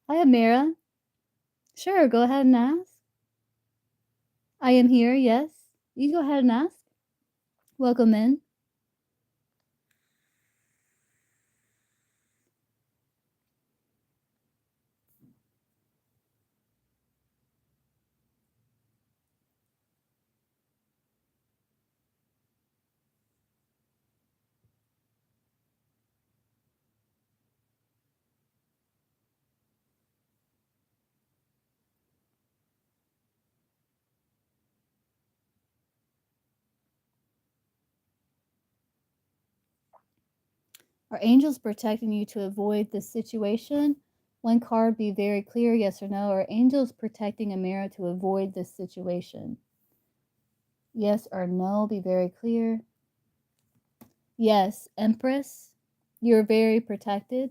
Hi, Amira. Sure, go ahead and ask. I am here, yes. You go ahead and ask. Welcome in. Are angels protecting you to avoid this situation? One card, be very clear, yes or no. Are angels protecting Amira to avoid this situation? Yes or no, be very clear. Yes, Empress, you're very protected.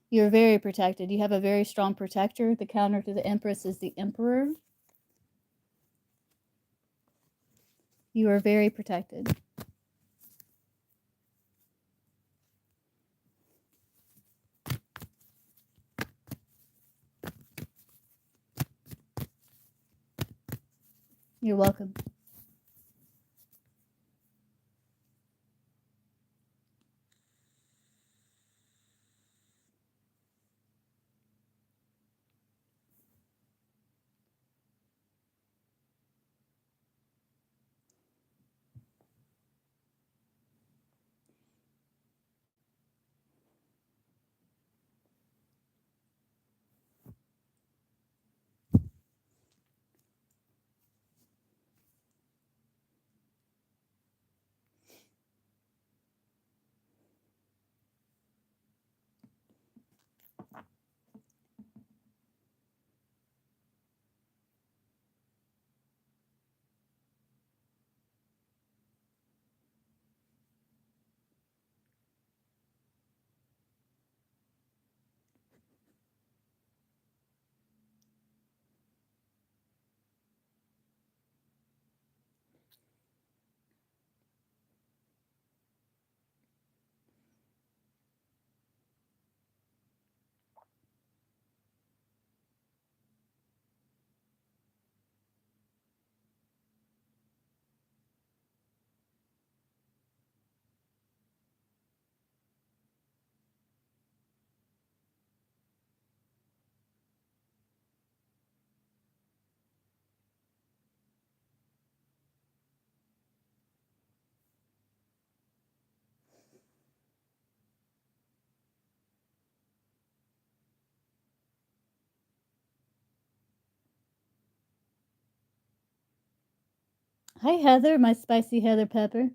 You're very protected. You have a very strong protector. The counter to the Empress is the Emperor. You are very protected. You're welcome. Hi, Heather, my spicy Heather Pepper.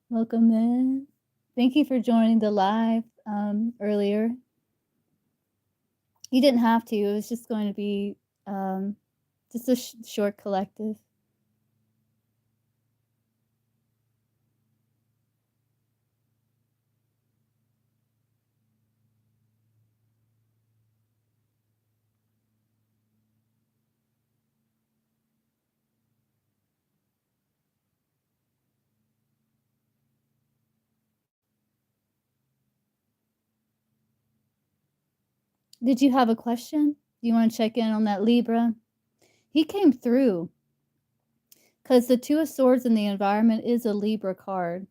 Welcome in. Thank you for joining the live earlier. You didn't have to. It was just going to be just a short collective. Did you have a question? Do you want to check in on that Libra? He came through because the Two of Swords in the environment is a Libra card,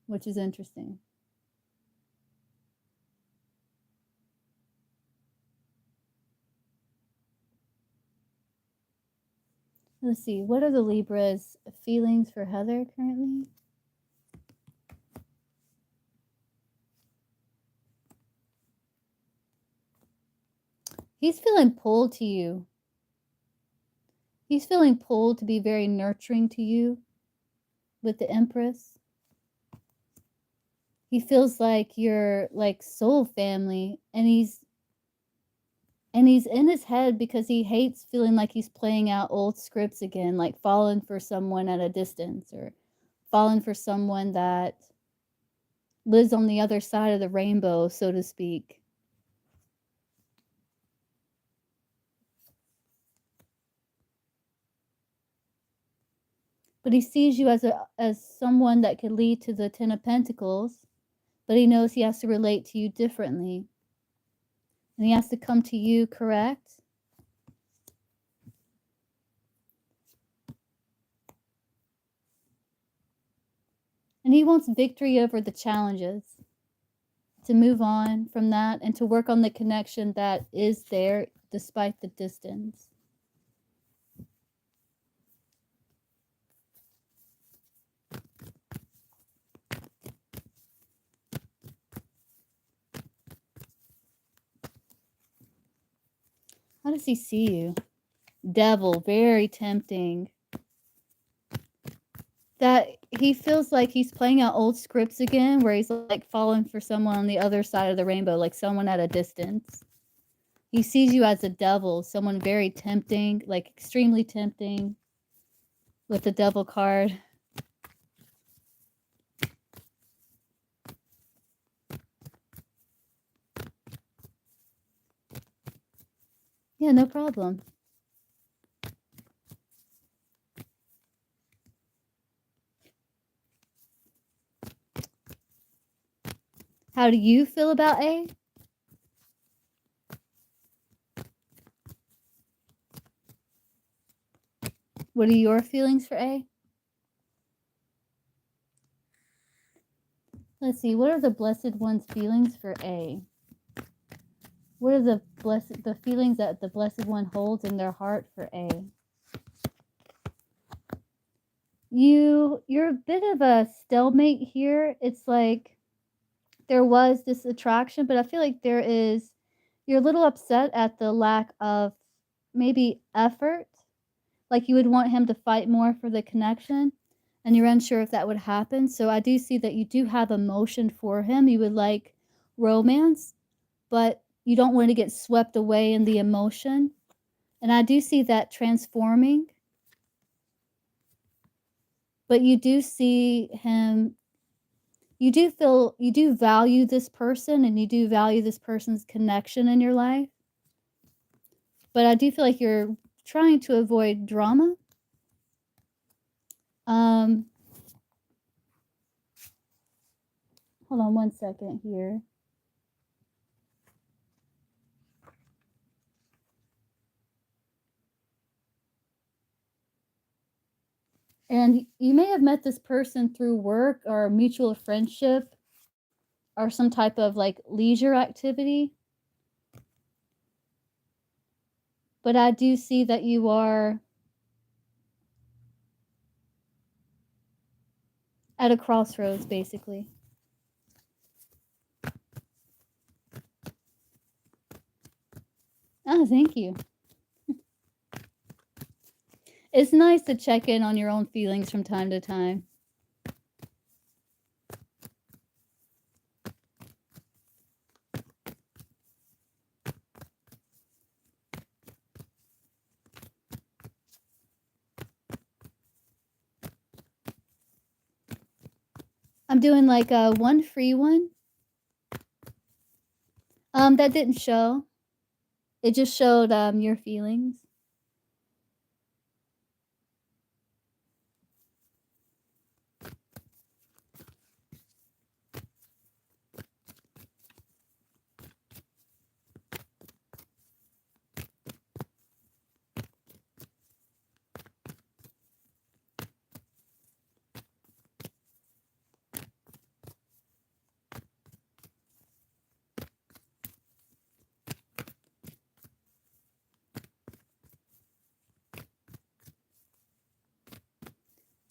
which is interesting. Let's see. What are the Libra's feelings for Heather currently? He's feeling pulled to you. He's feeling pulled to be very nurturing to you with the Empress. He feels like you're like soul family, and he's in his head because he hates feeling like he's playing out old scripts again, like falling for someone at a distance or falling for someone that lives on the other side of the rainbow, so to speak. But he sees you as someone that could lead to the Ten of Pentacles, but he knows he has to relate to you differently. And he has to come to you, correct? And he wants victory over the challenges, to move on from that and to work on the connection that is there despite the distance. How does he see you? Devil, very tempting. That he feels like he's playing out old scripts again, where he's like falling for someone on the other side of the rainbow, like someone at a distance. He sees you as a devil, someone very tempting, like extremely tempting, with the devil card. Yeah, no problem. How do you feel about A? What are your feelings for A? Let's see, what are the Blessed One's feelings for A? What are the feelings that the Blessed One holds in their heart for A? You're a bit of a stalemate here. It's like there was this attraction, but I feel like you're a little upset at the lack of maybe effort. Like you would want him to fight more for the connection, and you're unsure if that would happen. So I do see that you do have emotion for him. You would like romance, but you don't want to get swept away in the emotion. And I do see that transforming. But you do see him, you do value this person, and you do value this person's connection in your life. But I do feel like you're trying to avoid drama. Hold on one second here. And you may have met this person through work or mutual friendship or some type of like leisure activity. But I do see that you are at a crossroads, basically. Oh, thank you. It's nice to check in on your own feelings from time to time. I'm doing like a one free one. That didn't show. It just showed your feelings.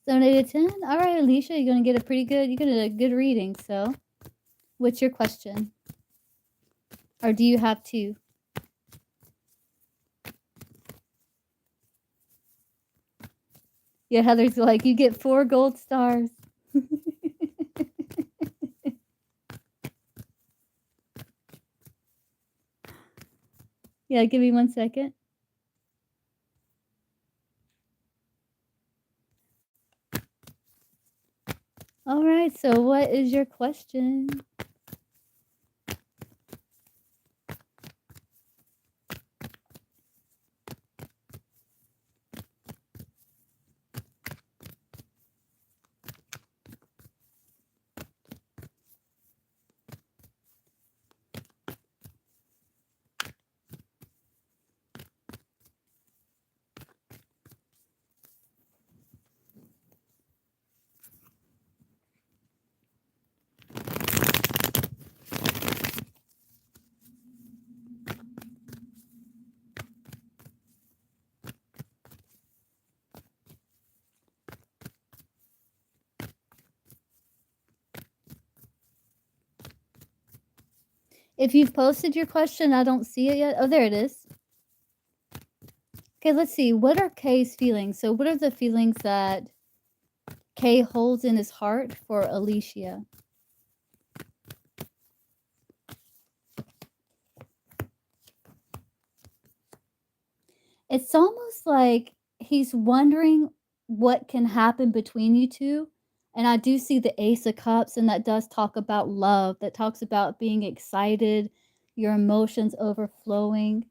So 8 to 10. All right, Alicia, you're gonna get a good reading. So, what's your question? Or do you have two? Yeah, Heather's like, you get 4 gold stars. Yeah, give me 1 second. All right, so what is your question? If you've posted your question, I don't see it yet. Oh, there it is. Okay, let's see. What are Kay's feelings? So what are the feelings that Kay holds in his heart for Alicia? It's almost like he's wondering what can happen between you two. And I do see the Ace of Cups, and that does talk about love, that talks about being excited, your emotions overflowing.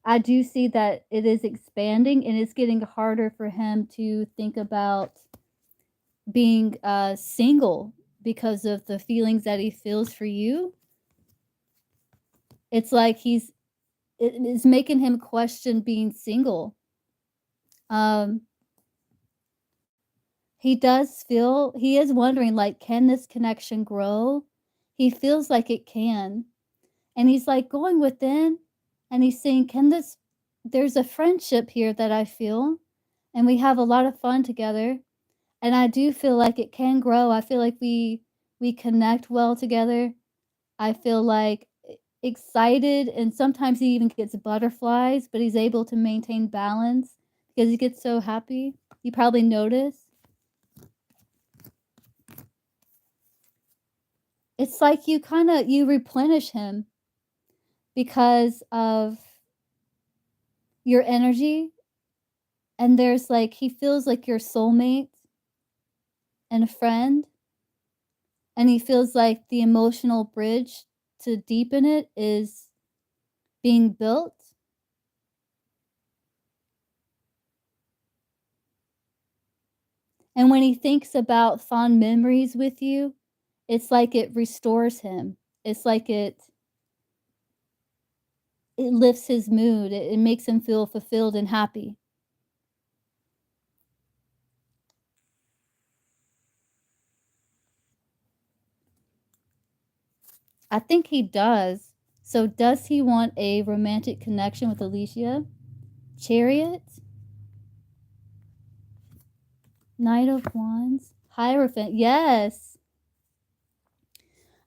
I do see that it is expanding, and it's getting harder for him to think about being single because of the feelings that he feels for you. It's like it's making him question being single. Um, he is wondering, like, can this connection grow? He feels like it can. And he's like going within and he's saying, there's a friendship here that I feel, and we have a lot of fun together. And I do feel like it can grow. I feel like we connect well together. I feel like excited, and sometimes he even gets butterflies, but he's able to maintain balance because he gets so happy. You probably notice. It's like you replenish him because of your energy, and there's like he feels like your soulmate and a friend, and he feels like the emotional bridge to deepen it is being built. And when he thinks about fond memories with you, it's like it restores him. It's like it lifts his mood. It makes him feel fulfilled and happy. I think he does. So does he want a romantic connection with Alicia? Chariot? Knight of Wands? Hierophant. Yes.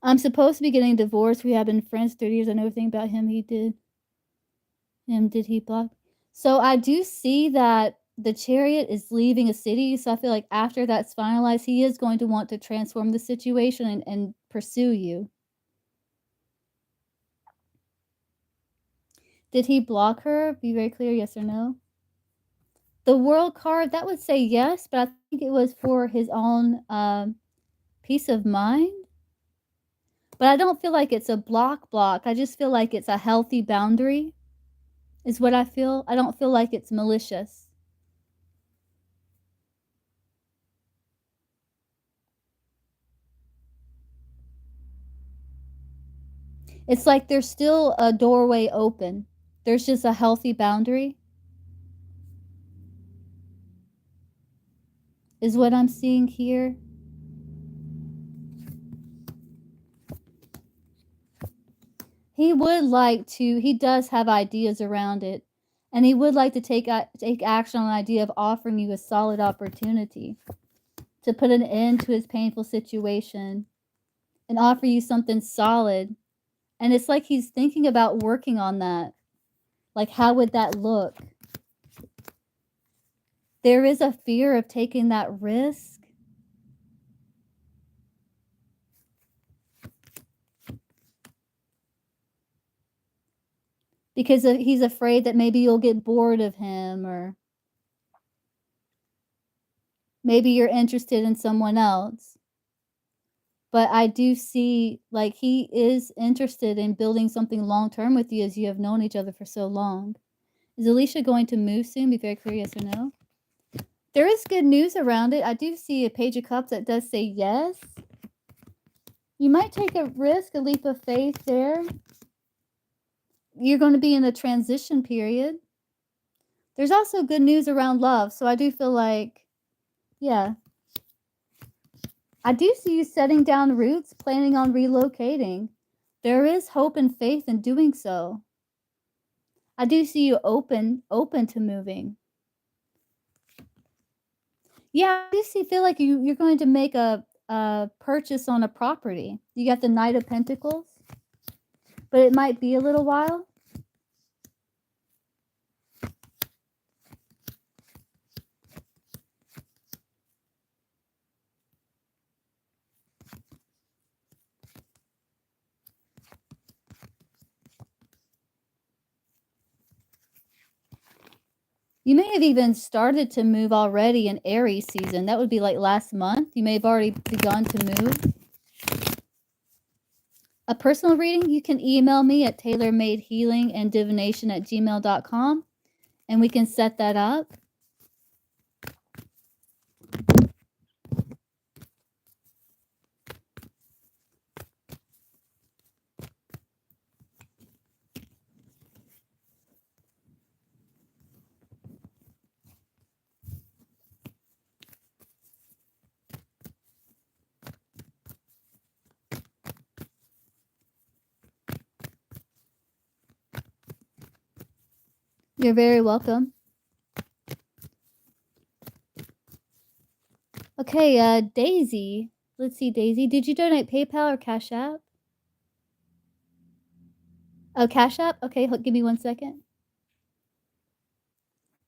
I'm supposed to be getting divorced. We have been friends 30 years. I know everything about him. Did he block? So I do see that the Chariot is leaving a city. So I feel like after that's finalized, he is going to want to transform the situation and pursue you. Did he block her? Be very clear, yes or no. The World card, that would say yes, but I think it was for his own peace of mind. But I don't feel like it's a block. I just feel like it's a healthy boundary, is what I feel. I don't feel like it's malicious. It's like there's still a doorway open. There's just a healthy boundary, is what I'm seeing here. He does have ideas around it, and he would like to take action on an idea of offering you a solid opportunity to put an end to his painful situation and offer you something solid. And it's like he's thinking about working on that. Like, how would that look? There is a fear of taking that risk. Because he's afraid that maybe you'll get bored of him, or maybe you're interested in someone else. But I do see, like, he is interested in building something long term with you as you have known each other for so long. Is Alicia going to move soon? Be very clear, yes or no. There is good news around it. I do see a Page of Cups that does say yes. You might take a risk, a leap of faith there. You're going to be in a transition period. There's also good news around love. So I do feel like, yeah. I do see you setting down roots, planning on relocating. There is hope and faith in doing so. I do see you open to moving. Yeah, I do feel like you're going to make a purchase on a property. You got the Knight of Pentacles. but it might be a little while. You may have even started to move already in Aries season. That would be like last month. You may have already begun to move. A personal reading, you can email me at taylormadehealinganddivination@gmail.com, and we can set that up. You're very welcome. Okay, Daisy. Let's see, Daisy. Did you donate PayPal or Cash App? Oh, Cash App? Okay, give me 1 second.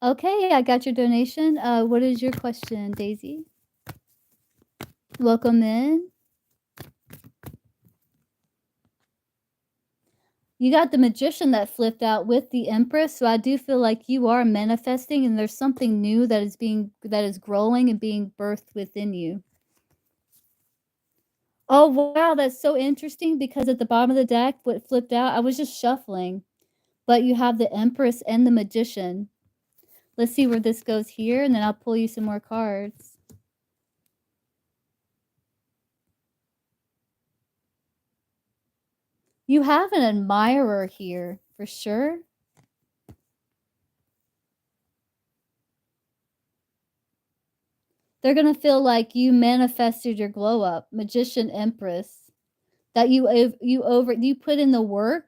Okay, I got your donation. What is your question, Daisy? Welcome in. You got the Magician that flipped out with the Empress, so I do feel like you are manifesting, and there's something new that is growing and being birthed within you. Oh, wow, that's so interesting because at the bottom of the deck, what flipped out, I was just shuffling, but you have the Empress and the Magician. Let's see where this goes here, and then I'll pull you some more cards. You have an admirer here, for sure. They're going to feel like you manifested your glow up, Magician, Empress, that you put in the work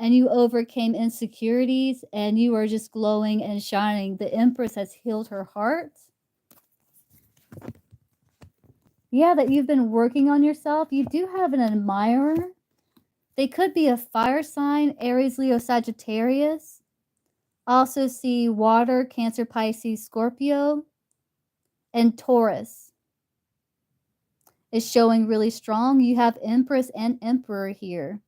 and you overcame insecurities and you are just glowing and shining. The Empress has healed her heart. Yeah, that you've been working on yourself. You do have an admirer. They could be a fire sign, Aries, Leo, Sagittarius. Also see water, Cancer, Pisces, Scorpio, and Taurus is showing really strong. You have Empress and Emperor here.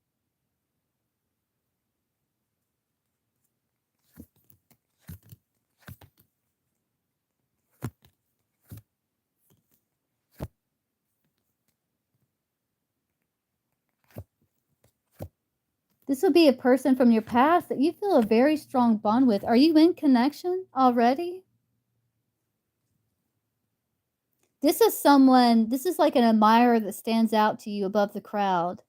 This will be a person from your past that you feel a very strong bond with. Are you in connection already? This is like an admirer that stands out to you above the crowd.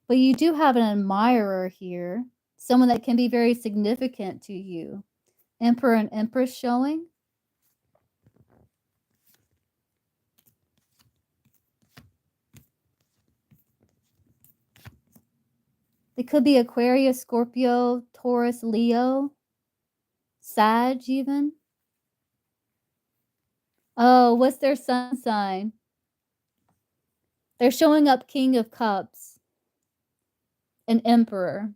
But you do have an admirer here, someone that can be very significant to you. Emperor and Empress showing. It could be Aquarius, Scorpio, Taurus, Leo, Sag even. Oh, what's their sun sign? They're showing up King of Cups and Emperor.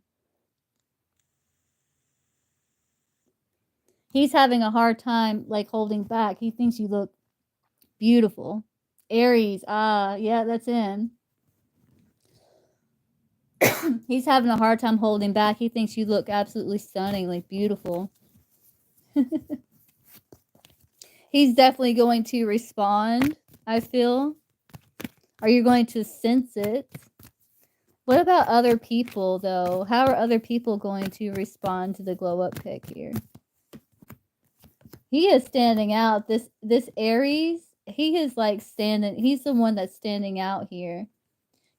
He's having a hard time like holding back. He thinks you look beautiful. Aries, yeah, that's in. He's having a hard time holding back. He thinks you look absolutely stunning, like beautiful. He's definitely going to respond, I feel. Are you going to sense it? What about other people, though? How are other people going to respond to the glow up pick here? He is standing out. This Aries, he is like standing. He's the one that's standing out here.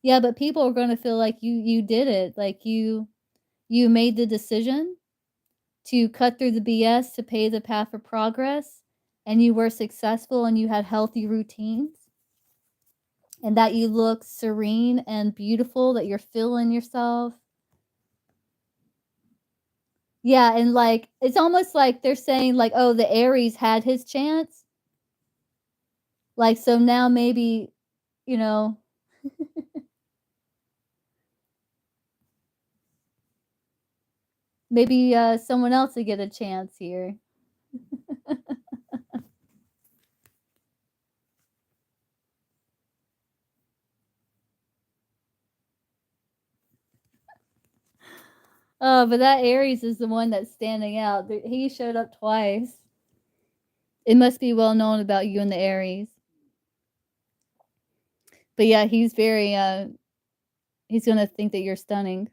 Yeah, but people are going to feel like you did it. Like you made the decision to cut through the BS to pave the path for progress, and you were successful and you had healthy routines, and that you look serene and beautiful, that you're feeling yourself. Yeah, and like it's almost like they're saying like, oh, the Aries had his chance. Like so now maybe, you know, Maybe someone else will get a chance here. Oh, but that Aries is the one that's standing out. He showed up twice. It must be well known about you and the Aries. But yeah, he's very he's gonna think that you're stunning.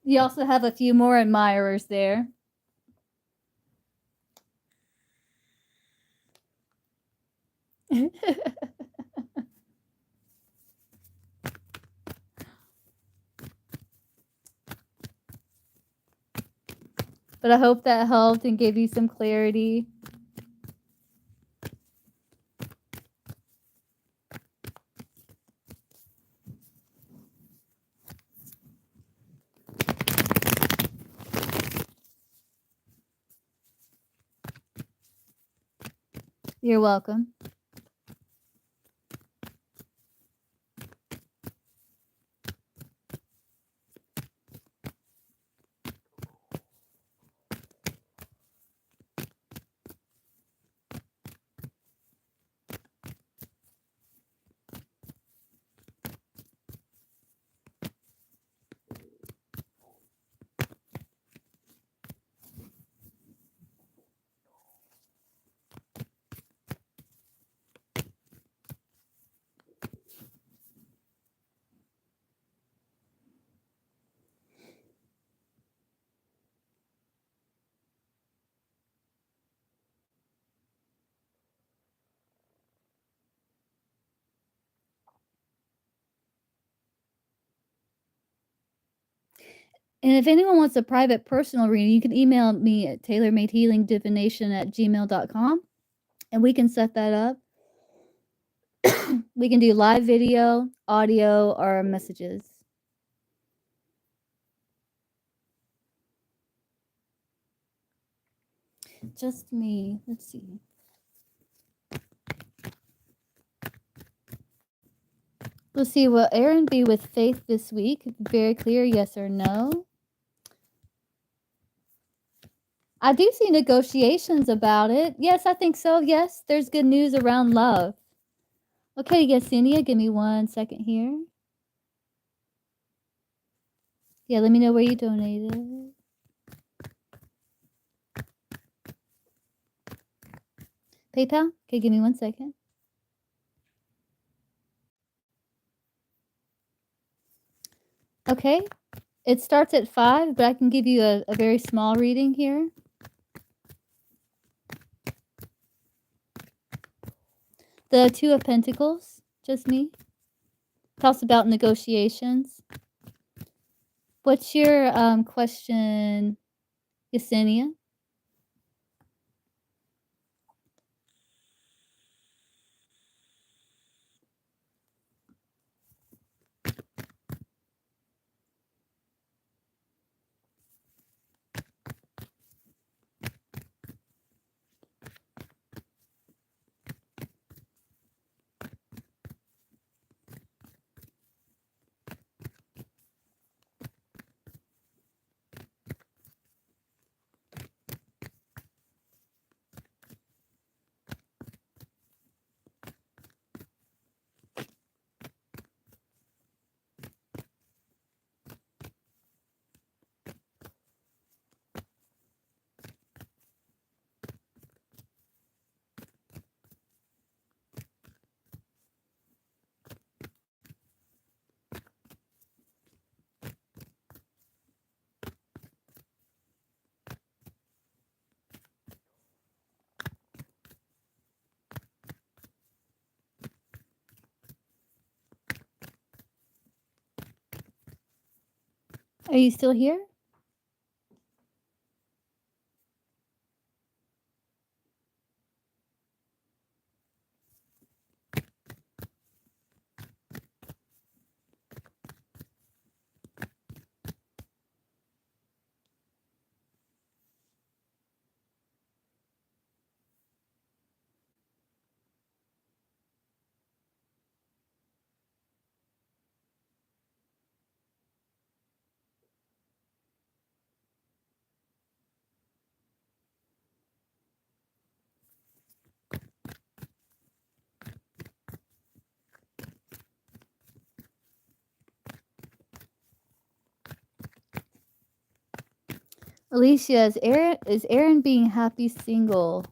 You also have a few more admirers there. But I hope that helped and gave you some clarity. You're welcome. And if anyone wants a private personal reading, you can email me at taylormadehealingdivination@gmail.com and we can set that up. We can do live video, audio, or messages. Just me. Let's see. Let's see. Will Aaron be with Faith this week? Very clear, yes or no. I do see negotiations about it. Yes, I think so. Yes, there's good news around love. Okay, Yesenia, give me 1 second here. Yeah, let me know where you donated. PayPal? Okay, give me 1 second. Okay, it starts at 5, but I can give you a very small reading here. The 2 of Pentacles, just me. Talks about negotiations. What's your question, Yesenia? Are you still here? Alicia, is Aaron being happy single?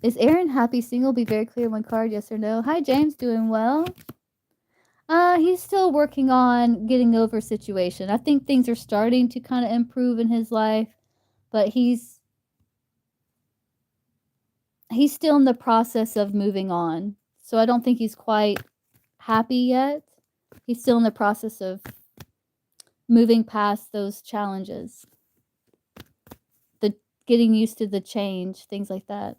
Is Aaron happy single? Be very clear one card, yes or no. Hi, James, doing well? He's still working on getting over situation. I think things are starting to kind of improve in his life, but he's still in the process of moving on. So I don't think he's quite happy yet. He's still in the process of moving past those challenges. The getting used to the change, things like that.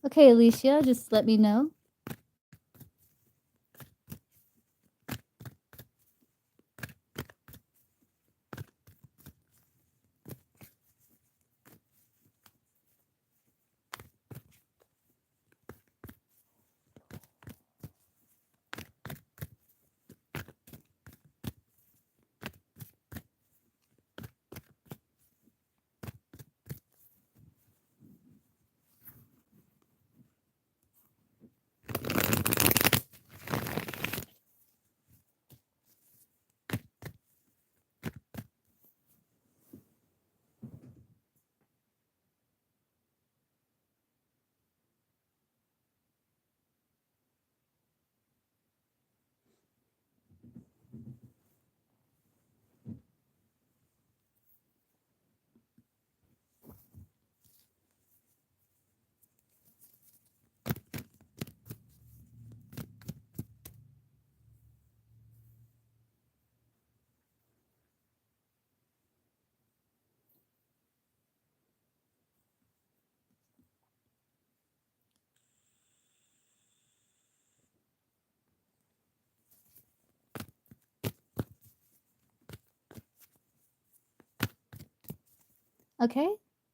Okay, Alicia, just let me know. Okay,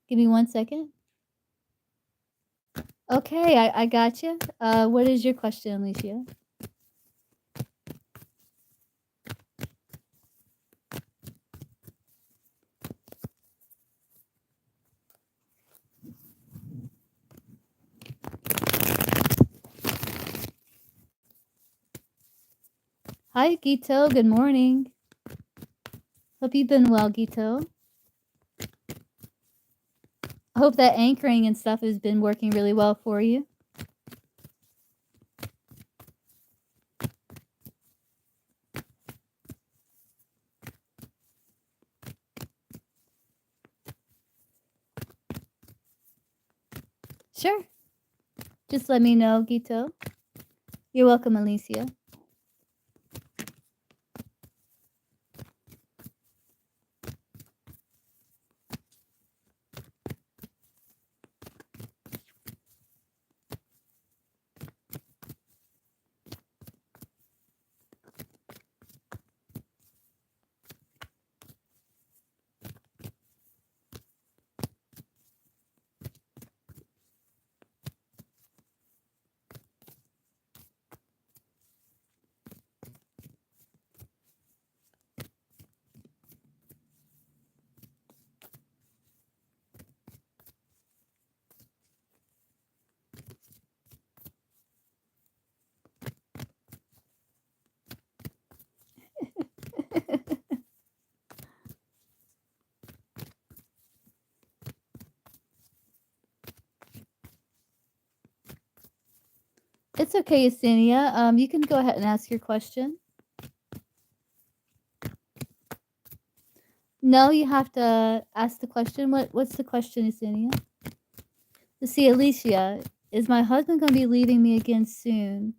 give me 1 second. Okay, I got you. What is your question, Alicia? Hi, Gito. Good morning. Hope you've been well, Gito. I hope that anchoring and stuff has been working really well for you. Sure. Just let me know, Gito. You're welcome, Alicia. It's okay, Yesenia. You can go ahead and ask your question. No, you have to ask the question. What's the question, Yesenia? Let's see, Alicia. Is my husband going to be leaving me again soon?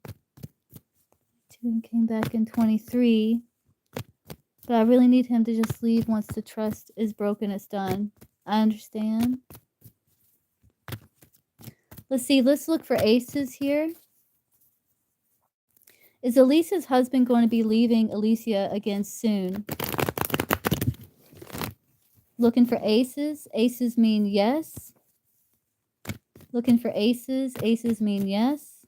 Came back in 23. But I really need him to just leave once the trust is broken, it's done. I understand. Let's see, let's look for aces here. Is Alicia's husband going to be leaving Alicia again soon? Looking for aces. Aces mean yes. Looking for aces. Aces mean yes.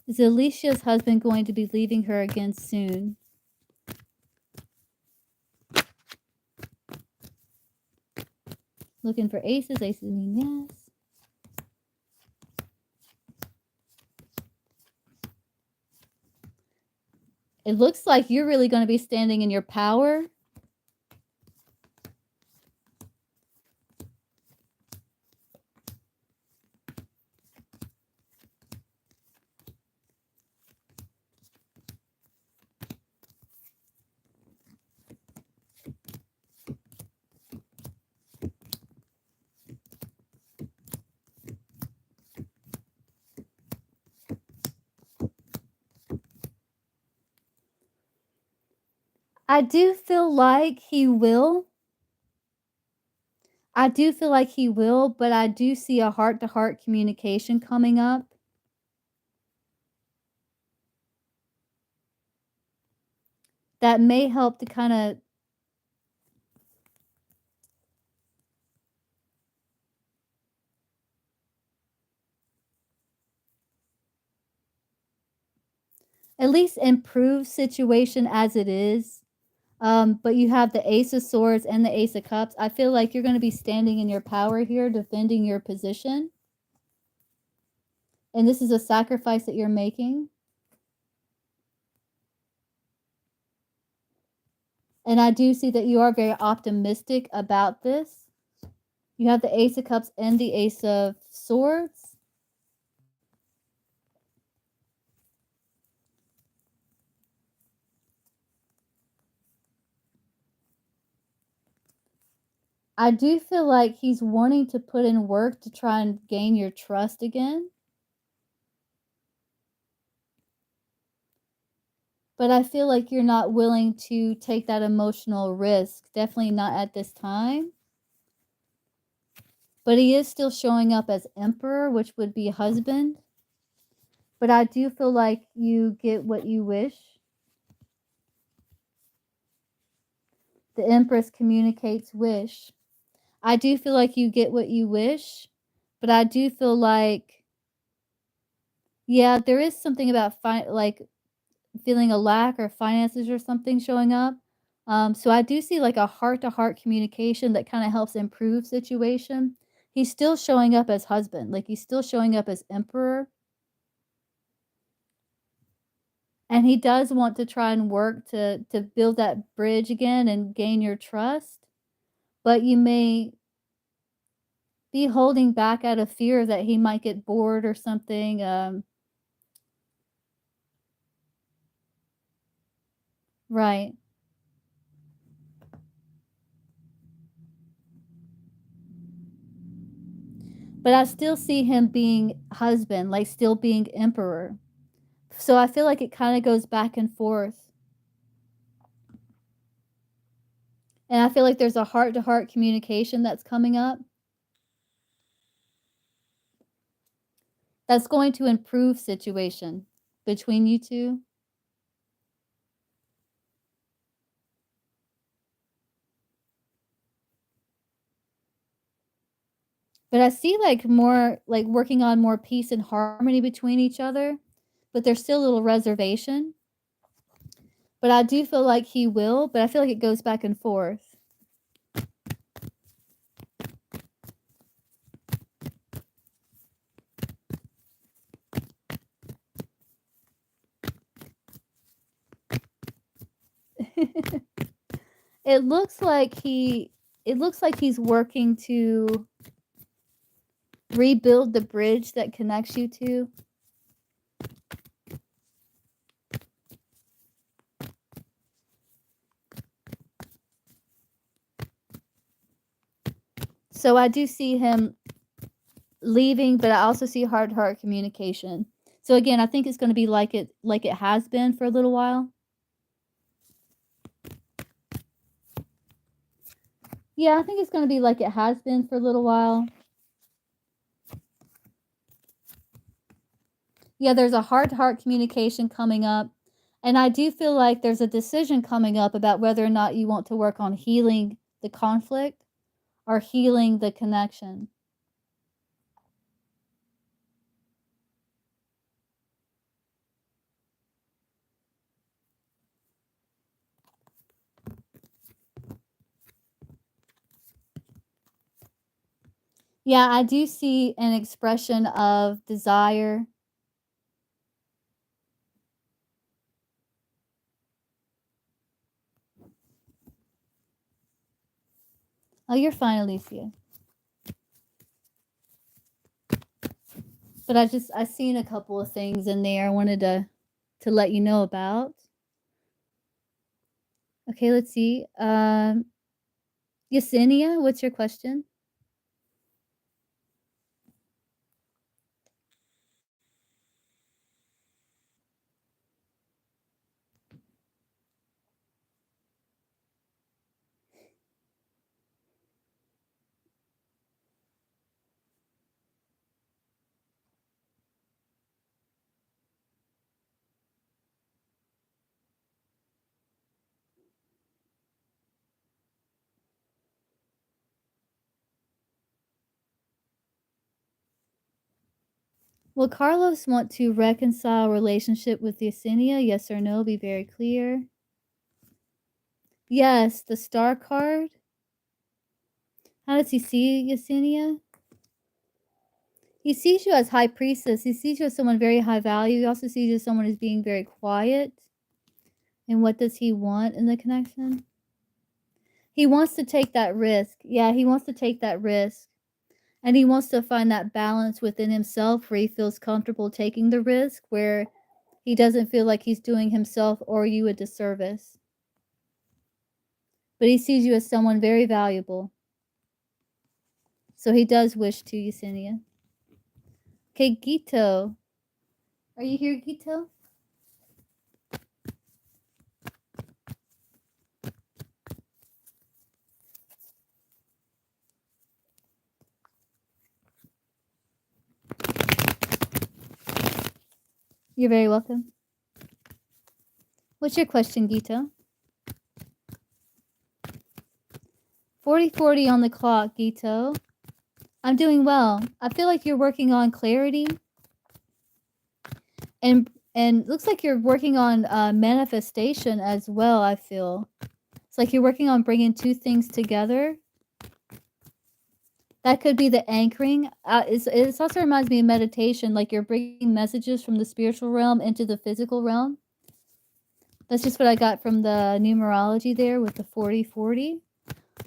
Is Alicia's husband going to be leaving her again soon? Looking for aces. Aces mean yes. It looks like you're really going to be standing in your power. I do feel like he will. I do feel like he will, but I do see a heart-to-heart communication coming up. That may help to kinda at least improve situation as it is. But you have the Ace of Swords and the Ace of Cups. I feel like you're gonna be standing in your power here, defending your position. And this is a sacrifice that you're making. And I do see that you are very optimistic about this. You have the Ace of Cups and the Ace of Swords. I do feel like he's wanting to put in work to try and gain your trust again. But I feel like you're not willing to take that emotional risk. Definitely not at this time. But he is still showing up as Emperor, which would be husband. But I do feel like you get what you wish. The Empress communicates wish. I do feel like you get what you wish, but I do feel like, yeah, there is something about like feeling a lack or finances or something showing up. So I do see like a heart-to-heart communication that kind of helps improve situation. He's still showing up as husband, like he's still showing up as emperor. And he does want to try and work to build that bridge again and gain your trust. But you may be holding back out of fear that he might get bored or something. Right. But I still see him being husband, like still being emperor. So I feel like it kind of goes back and forth. And I feel like there's a heart-to-heart communication that's coming up that's going to improve situation between you two. But I see like more like working on more peace and harmony between each other, but there's still a little reservation. But I do feel like he will, but I feel like it goes back and forth. It looks like he's working to rebuild the bridge that connects you two. So I do see him leaving, but I also see heart-to-heart communication. So again, I think it's going to be like it has been for a little while. Yeah, I think it's going to be like it has been for a little while. Yeah, there's a heart-to-heart communication coming up. And I do feel like there's a decision coming up about whether or not you want to work on healing the conflict or healing the connection. Yeah, I do see an expression of desire. Oh, you're fine, Alicia. But I seen a couple of things in there I wanted to let you know about. Okay, let's see. Yesenia, what's your question? Will Carlos want to reconcile relationship with Yesenia? Yes or no? Be very clear. Yes, the star card. How does he see Yesenia? He sees you as high priestess. He sees you as someone very high value. He also sees you as someone who's being very quiet. And what does he want in the connection? He wants to take that risk. Yeah, he wants to take that risk. And he wants to find that balance within himself where he feels comfortable taking the risk, where he doesn't feel like he's doing himself or you a disservice. But he sees you as someone very valuable. So he does wish to, Yesenia. Okay, Gito. Are you here, Gito? You're very welcome. What's your question, Gito? 40:40 on the clock, Gito. I'm doing well. I feel like you're working on clarity, and looks like you're working on manifestation as well. I feel it's like you're working on bringing two things together. That could be the anchoring. It also reminds me of meditation, like you're bringing messages from the spiritual realm into the physical realm. That's just what I got from the numerology there with the 40:40.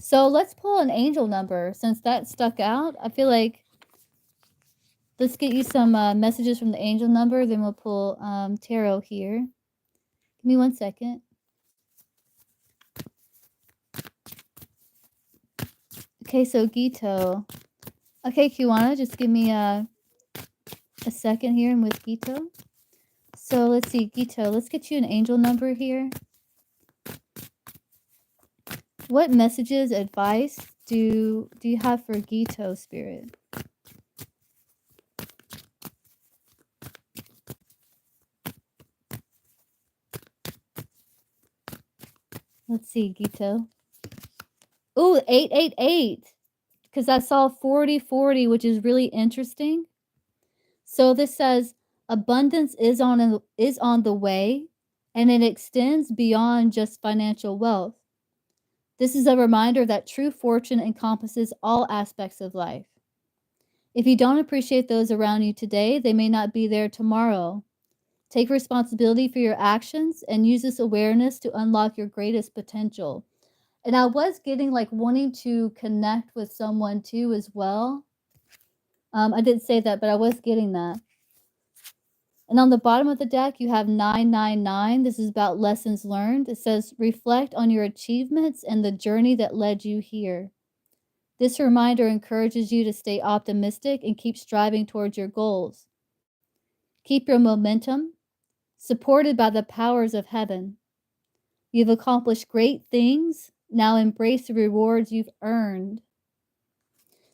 So let's pull an angel number since that stuck out. I feel like let's get you some messages from the angel number, then we'll pull tarot here. Give me 1 second. Okay, so Gito. Okay, Kiwana, just give me a second here. I'm with Gito. So let's see, Gito, let's get you an angel number here. What messages, advice do you have for Gito, Spirit? Let's see, Gito. Ooh, 888. Because I saw 40:40, which is really interesting. So this says abundance is on the way, and it extends beyond just financial wealth. This is a reminder that true fortune encompasses all aspects of life. If you don't appreciate those around you today, they may not be there tomorrow. Take responsibility for your actions and use this awareness to unlock your greatest potential. And I was getting like wanting to connect with someone too as well. I didn't say that, but I was getting that. And on the bottom of the deck, you have 999. This is about lessons learned. It says, reflect on your achievements and the journey that led you here. This reminder encourages you to stay optimistic and keep striving towards your goals. Keep your momentum, supported by the powers of heaven. You've accomplished great things. Now embrace the rewards you've earned.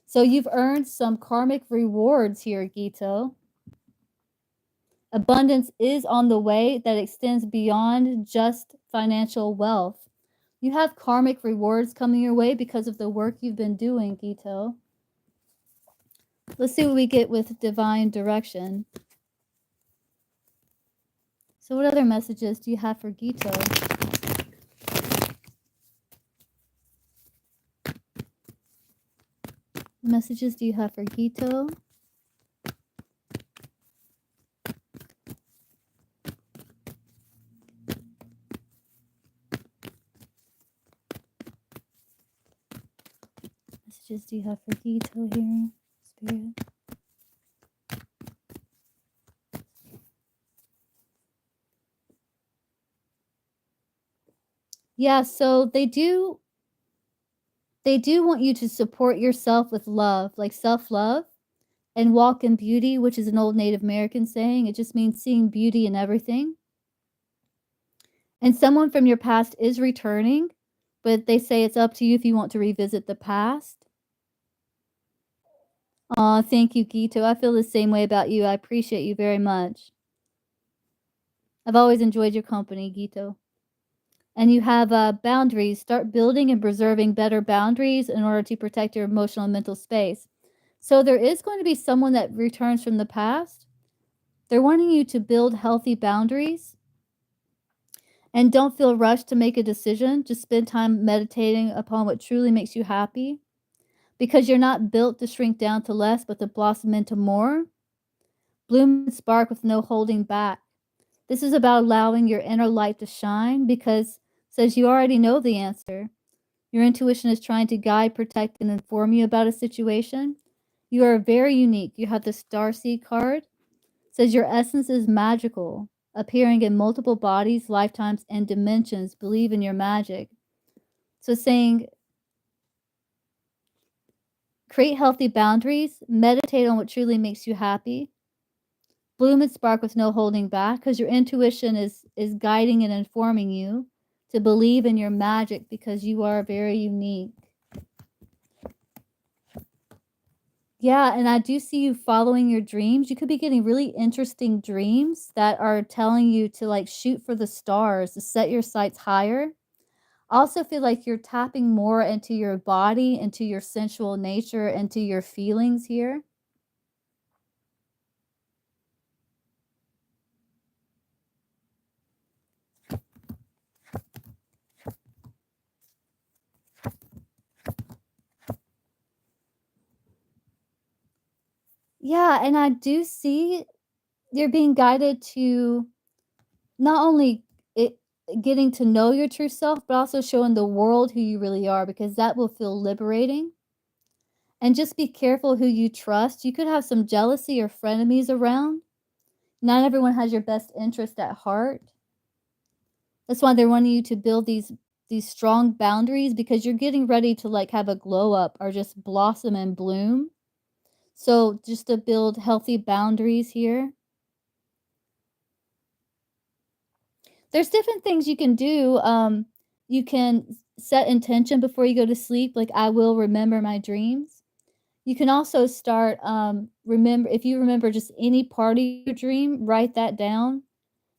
So you've earned some karmic rewards here, Gito. Abundance is on the way that extends beyond just financial wealth. You have karmic rewards coming your way because of the work you've been doing, Gito. Let's see what we get with divine direction. So what other messages do you have for Gito? messages do you have for Gito? Messages do you have for Gito here, Spirit? Yeah, so they do want you to support yourself with love, like self-love, and walk in beauty, which is an old Native American saying. It just means seeing beauty in everything. And someone from your past is returning, but they say it's up to you if you want to revisit the past. Aw, thank you, Gito. I feel the same way about you. I appreciate you very much. I've always enjoyed your company, Gito. And you have boundaries. Start building and preserving better boundaries in order to protect your emotional and mental space. So there is going to be someone that returns from the past. They're wanting you to build healthy boundaries. And don't feel rushed to make a decision. Just spend time meditating upon what truly makes you happy. Because you're not built to shrink down to less, but to blossom into more. Bloom and spark with no holding back. This is about allowing your inner light to shine because it says you already know the answer. Your intuition is trying to guide, protect, and inform you about a situation. You are very unique. You have the Starseed card. It says your essence is magical, appearing in multiple bodies, lifetimes, and dimensions. Believe in your magic. So saying, create healthy boundaries, meditate on what truly makes you happy, bloom and spark with no holding back, because your intuition is guiding and informing you to believe in your magic because you are very unique. Yeah, and I do see you following your dreams. You could be getting really interesting dreams that are telling you to like shoot for the stars, to set your sights higher. I also feel like you're tapping more into your body, into your sensual nature, into your feelings here. Yeah, and I do see you're being guided to not only it getting to know your true self, but also showing the world who you really are because that will feel liberating. And just be careful who you trust. You could have some jealousy or frenemies around. Not everyone has your best interest at heart. That's why they're wanting you to build these strong boundaries because you're getting ready to like have a glow up or just blossom and bloom. So just to build healthy boundaries here. There's different things you can do. You can set intention before you go to sleep, like I will remember my dreams. You can also start remember if you remember just any part of your dream, write that down,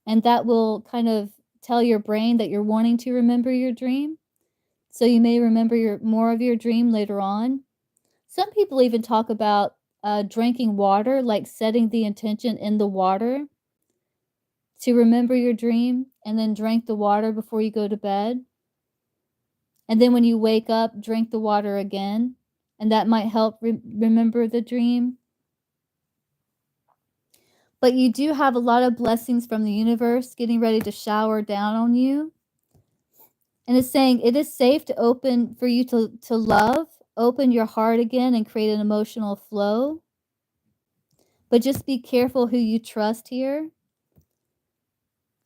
and that will kind of tell your brain that you're wanting to remember your dream. So you may remember more of your dream later on. Some people even talk about drinking water, like setting the intention in the water to remember your dream and then drink the water before you go to bed. And then when you wake up, drink the water again, and that might help remember the dream. But you do have a lot of blessings from the universe getting ready to shower down on you. And it's saying it is safe to open for you to love, open your heart again and create an emotional flow. But just be careful who you trust here.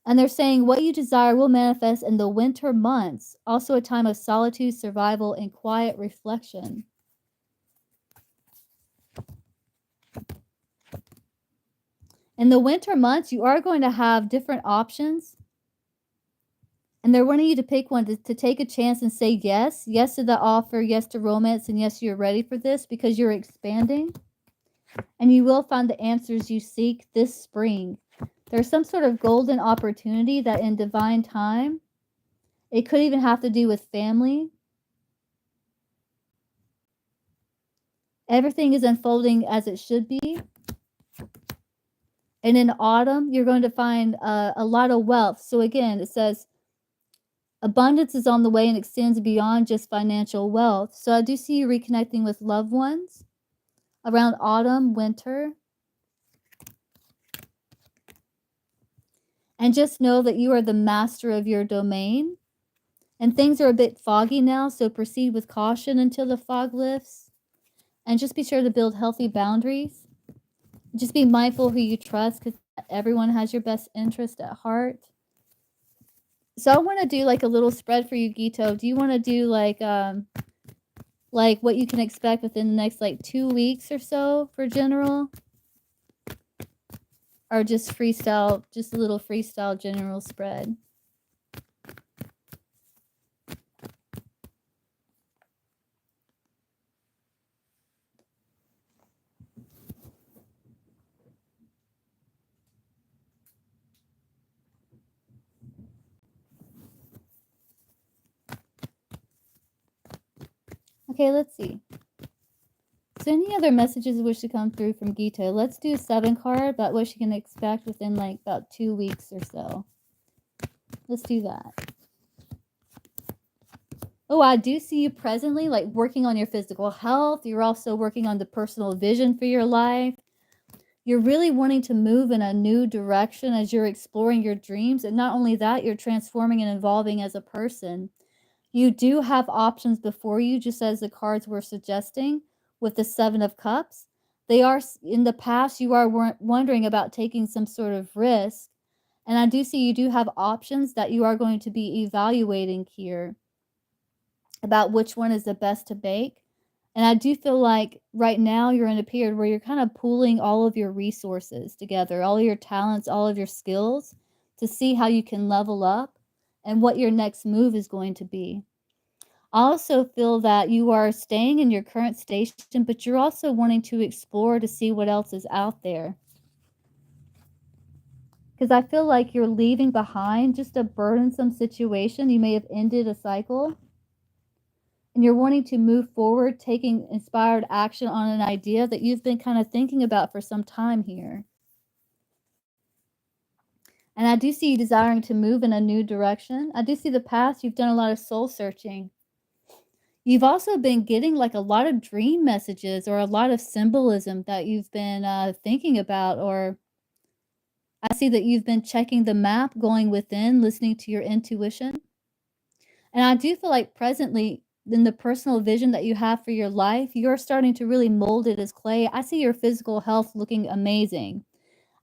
And they're saying what you desire will manifest in the winter months, also a time of solitude, survival, and quiet reflection. In the winter months, you are going to have different options. And they're wanting you to pick one to take a chance and say yes. Yes to the offer, yes to romance, and yes, you're ready for this because you're expanding. And you will find the answers you seek this spring. There's some sort of golden opportunity that in divine time, it could even have to do with family. Everything is unfolding as it should be. And in autumn, you're going to find a lot of wealth. So again, it says abundance is on the way and extends beyond just financial wealth. So I do see you reconnecting with loved ones. around autumn, winter. And just know that you are the master of your domain. And things are a bit foggy now, so proceed with caution until the fog lifts. And just be sure to build healthy boundaries. Just be mindful who you trust, because everyone has your best interest at heart. So I want to do like a little spread for you, Gito. Do you want to do like what you can expect within the next like 2 weeks or so for general? Or just freestyle, just a little freestyle general spread? Okay, let's see. So any other messages wish to come through from Gito? Let's do a 7 card about what she can expect within like about 2 weeks or so. Let's do that. Oh, I do see you presently like working on your physical health. You're also working on the personal vision for your life. You're really wanting to move in a new direction as you're exploring your dreams. And not only that, you're transforming and evolving as a person. You do have options before you, just as the cards were suggesting with the 7 of Cups. They are, in the past, you are wondering about taking some sort of risk. And I do see you do have options that you are going to be evaluating here about which one is the best to make. And I do feel like right now you're in a period where you're kind of pooling all of your resources together, all of your talents, all of your skills, to see how you can level up and what your next move is going to be. I also feel that you are staying in your current station, but you're also wanting to explore to see what else is out there. Because I feel like you're leaving behind just a burdensome situation. You may have ended a cycle, and you're wanting to move forward, taking inspired action on an idea that you've been kind of thinking about for some time here. And I do see you desiring to move in a new direction. I do see the past, you've done a lot of soul searching. You've also been getting like a lot of dream messages or a lot of symbolism that you've been thinking about, or I see that you've been checking the map, going within, listening to your intuition. And I do feel like presently, in the personal vision that you have for your life, you're starting to really mold it as clay. I see your physical health looking amazing.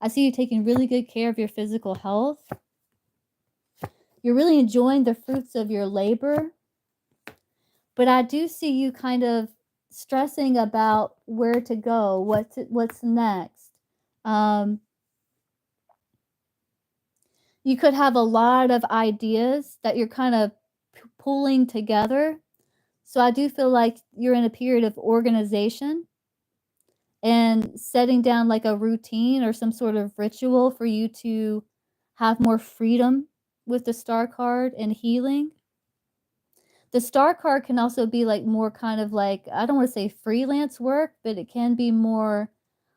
I see you taking really good care of your physical health. You're really enjoying the fruits of your labor. But I do see you kind of stressing about where to go, what's next. You could have a lot of ideas that you're kind of pulling together. So I do feel like you're in a period of organization and setting down like a routine or some sort of ritual for you to have more freedom with the star card and healing. The star card can also be like more kind of like, I don't want to say freelance work, but it can be more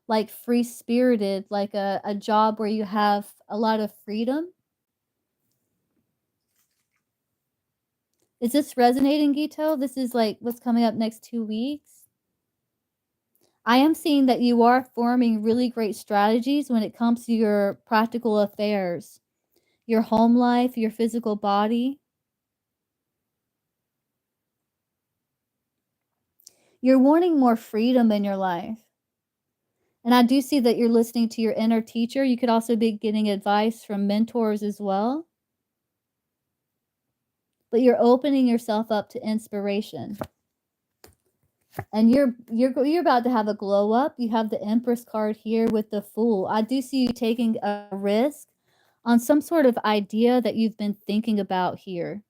like free spirited, like a job where you have a lot of freedom. Is this resonating, Gito? This is like what's coming up next 2 weeks. I am seeing that you are forming really great strategies when it comes to your practical affairs, your home life, your physical body. You're wanting more freedom in your life. And I do see that you're listening to your inner teacher. You could also be getting advice from mentors as well. But you're opening yourself up to inspiration. And you're about to have a glow up. You have the Empress card here with the Fool. I do see you taking a risk on some sort of idea that you've been thinking about here,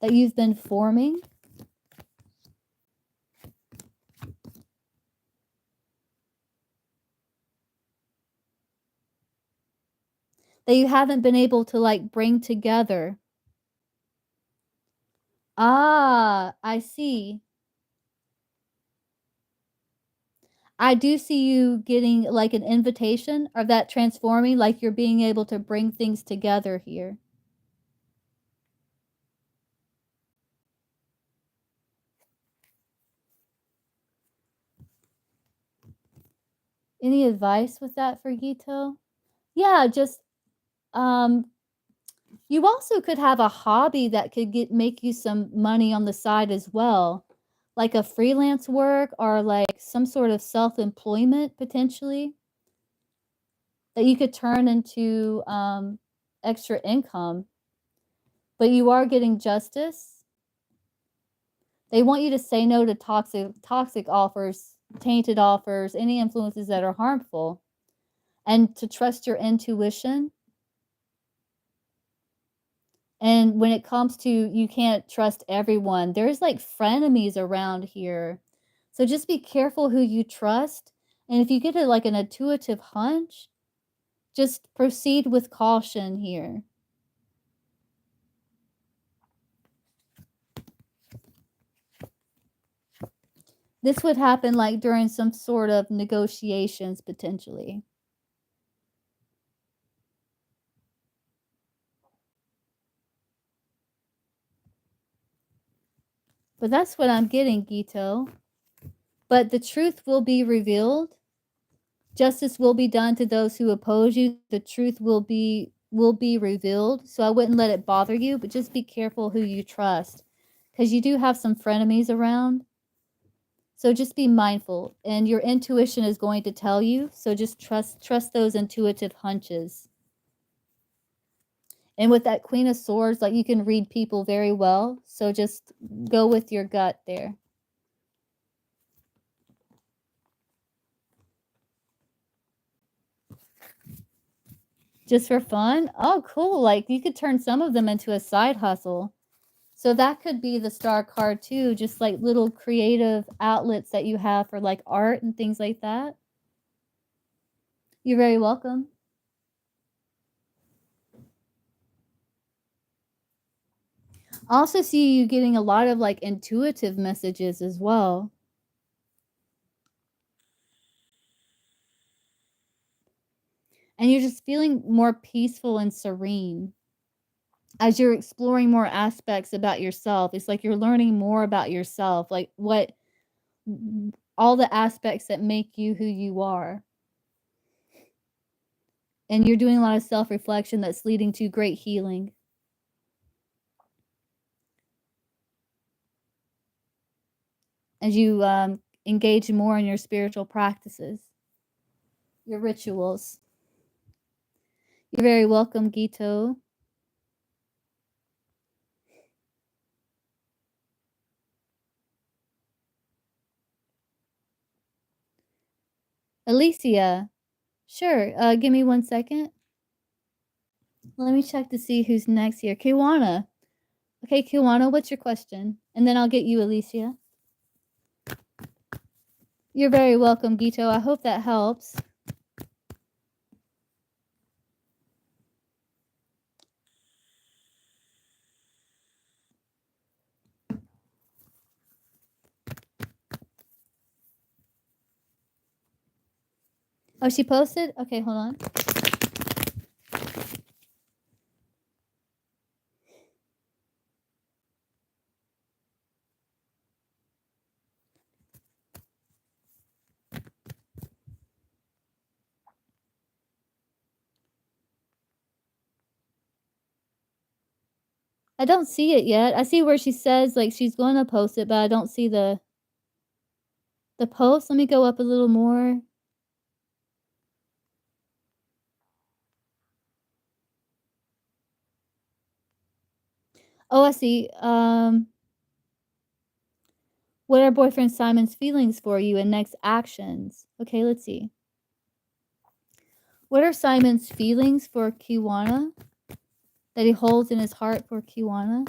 that you've been forming. That you haven't been able to like bring together. Ah, I see. I do see you getting like an invitation of that transforming, like you're being able to bring things together here. Any advice with that for Gito? Yeah, just, you also could have a hobby that could make you some money on the side as well, like a freelance work or, like, some sort of self-employment potentially that you could turn into, extra income, but you are getting justice. They want you to say no to toxic offers, tainted offers, any influences that are harmful, and to trust your intuition. And when it comes to you can't trust everyone, there's, like, frenemies around here. So just be careful who you trust, and if you get like, an intuitive hunch, just proceed with caution here. This would happen, like, during some sort of negotiations, potentially. But that's what I'm getting, Gito. But the truth will be revealed. Justice will be done to those who oppose you. The truth will be revealed. So I wouldn't let it bother you, but just be careful who you trust, because you do have some frenemies around. So just be mindful, and your intuition is going to tell you. So just trust those intuitive hunches. And with that Queen of Swords, like, you can read people very well. So just go with your gut there. Just for fun? Oh, cool. Like, you could turn some of them into a side hustle. So that could be the star card too, just like little creative outlets that you have for, like, art and things like that. You're very welcome. I also see you getting a lot of, like, intuitive messages as well. And you're just feeling more peaceful and serene as you're exploring more aspects about yourself. It's like you're learning more about yourself, like what all the aspects that make you who you are. And you're doing a lot of self-reflection that's leading to great healing. As you engage more in your spiritual practices, your rituals. You're very welcome, Gito. Alicia, sure. Give me 1 second. Let me check to see who's next here. Kiwana. Okay, Kiwana, what's your question? And then I'll get you, Alicia. You're very welcome, Gito. I hope that helps. Oh, she posted? Okay, hold on. I don't see it yet. I see where she says, like, she's going to post it, but I don't see the post. Let me go up a little more. Oh, I see. What are boyfriend Simon's feelings for you and next actions? Okay, let's see. What are Simon's feelings for Kiwana that he holds in his heart for Kiwana?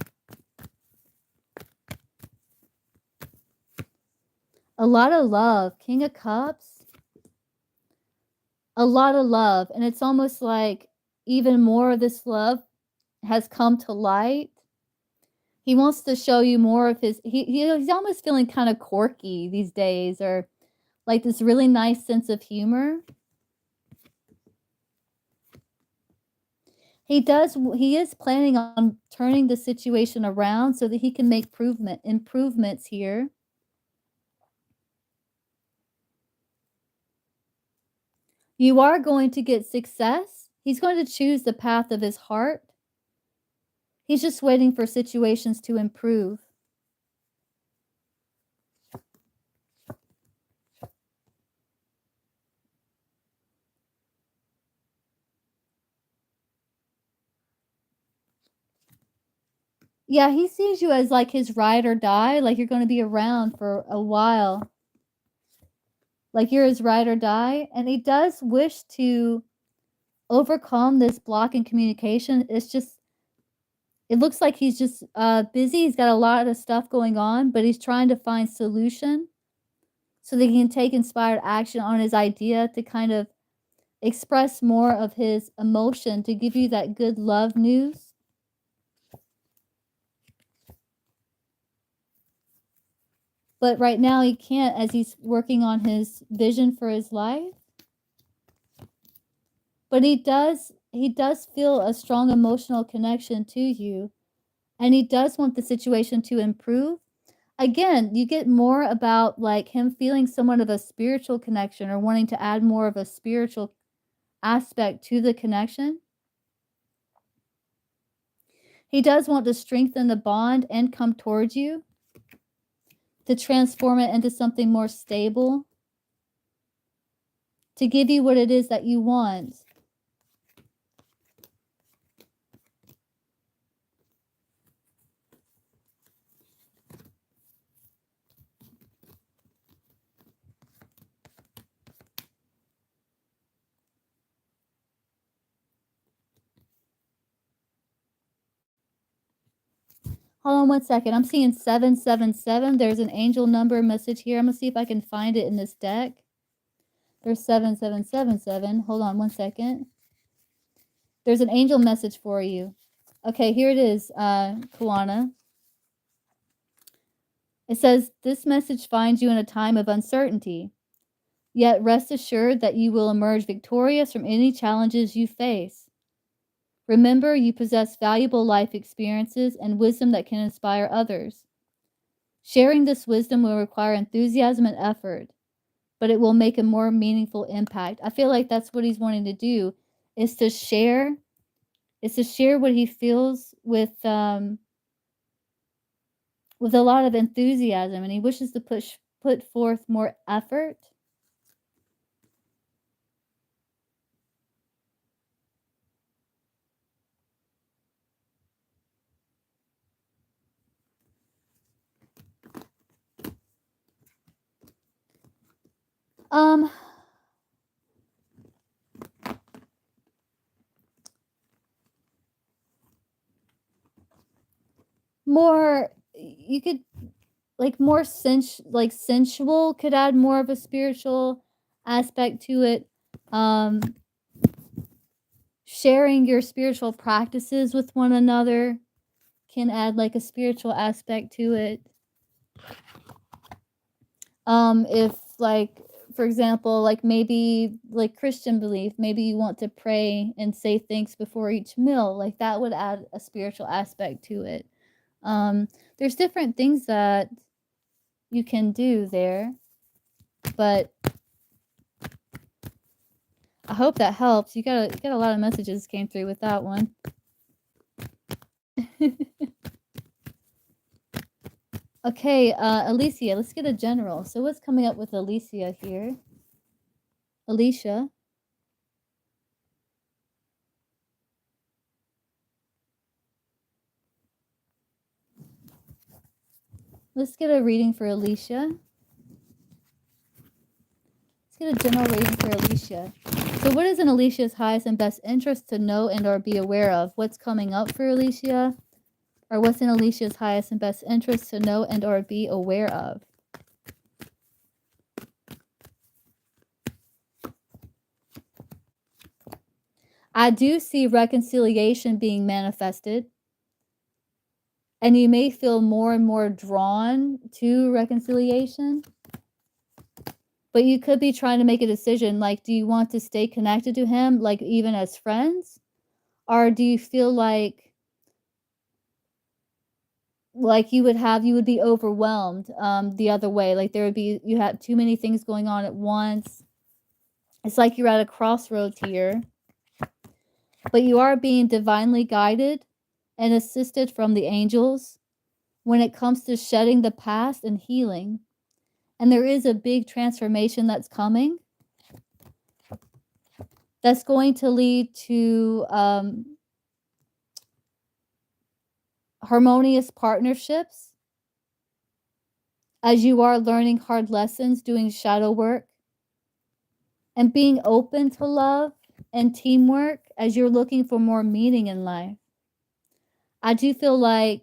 A lot of love. King of Cups. A lot of love. And it's almost like even more of this love has come to light. He wants to show you more of his he's almost feeling kind of quirky these days, or like this really nice sense of humor. He is planning on turning the situation around so that he can make improvements here. You are going to get success. He's going to choose the path of his heart. He's just waiting for situations to improve. Yeah, he sees you as like his ride or die, like you're gonna be around for a while. Like you're his ride or die, and he does wish to overcome this block in communication. It's just it looks like he's just busy. He's got a lot of stuff going on, but he's trying to find solution so that he can take inspired action on his idea to kind of express more of his emotion to give you that good love news. But right now he can't as he's working on his vision for his life. But he does feel a strong emotional connection to you, and he does want the situation to improve. Again, you get more about like him feeling somewhat of a spiritual connection or wanting to add more of a spiritual aspect to the connection. He does want to strengthen the bond and come towards you to transform it into something more stable, to give you what it is that you want. Hold on one second. I'm seeing 777. There's an angel number message here. I'm going to see if I can find it in this deck. There's 7777. Hold on one second. There's an angel message for you. Okay, here it is, Kawana. It says, this message finds you in a time of uncertainty. Yet rest assured that you will emerge victorious from any challenges you face. Remember, you possess valuable life experiences and wisdom that can inspire others. Sharing this wisdom will require enthusiasm and effort, but it will make a more meaningful impact. I feel like that's what he's wanting to do, is to share what he feels with a lot of enthusiasm, and he wishes to put forth more effort. Um, more you could like more sensual could add more of a spiritual aspect to it. Um, sharing your spiritual practices with one another can add like a spiritual aspect to it. If like for example, like maybe like Christian belief, maybe you want to pray and say thanks before each meal, like that would add a spiritual aspect to it. There's different things that you can do there, but I hope that helps. You got a lot of messages came through with that one. Okay, Alicia, let's get a general. So what's coming up with Alicia here? Alicia? Let's get a reading for Alicia. Let's get a general reading for Alicia. So what is in Alicia's highest and best interest to know and or be aware of? What's coming up for Alicia? Or what's in Alicia's highest and best interest to know and or be aware of? I do see reconciliation being manifested. And you may feel more and more drawn to reconciliation. But you could be trying to make a decision, like, do you want to stay connected to him, like, even as friends? Or do you feel like you would be overwhelmed, the other way, like, you have too many things going on at once, It's like you're at a crossroads here, but you are being divinely guided and assisted from the angels when it comes to shedding the past and healing. And there is a big transformation that's coming that's going to lead to harmonious partnerships as you are learning hard lessons, doing shadow work, and being open to love and teamwork as you're looking for more meaning in life. I do feel like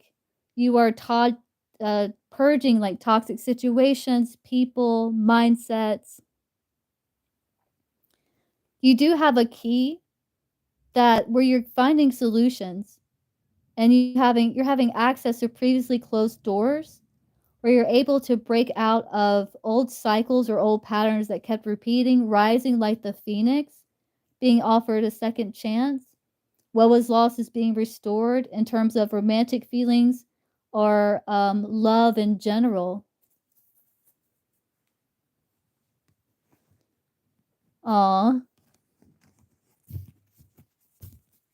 you are purging like toxic situations, people, mindsets. You do have a key that where you're finding solutions and you're having access to previously closed doors where you're able to break out of old cycles or old patterns that kept repeating, rising like the phoenix, being offered a second chance. What was lost is being restored in terms of romantic feelings or love in general. Aw.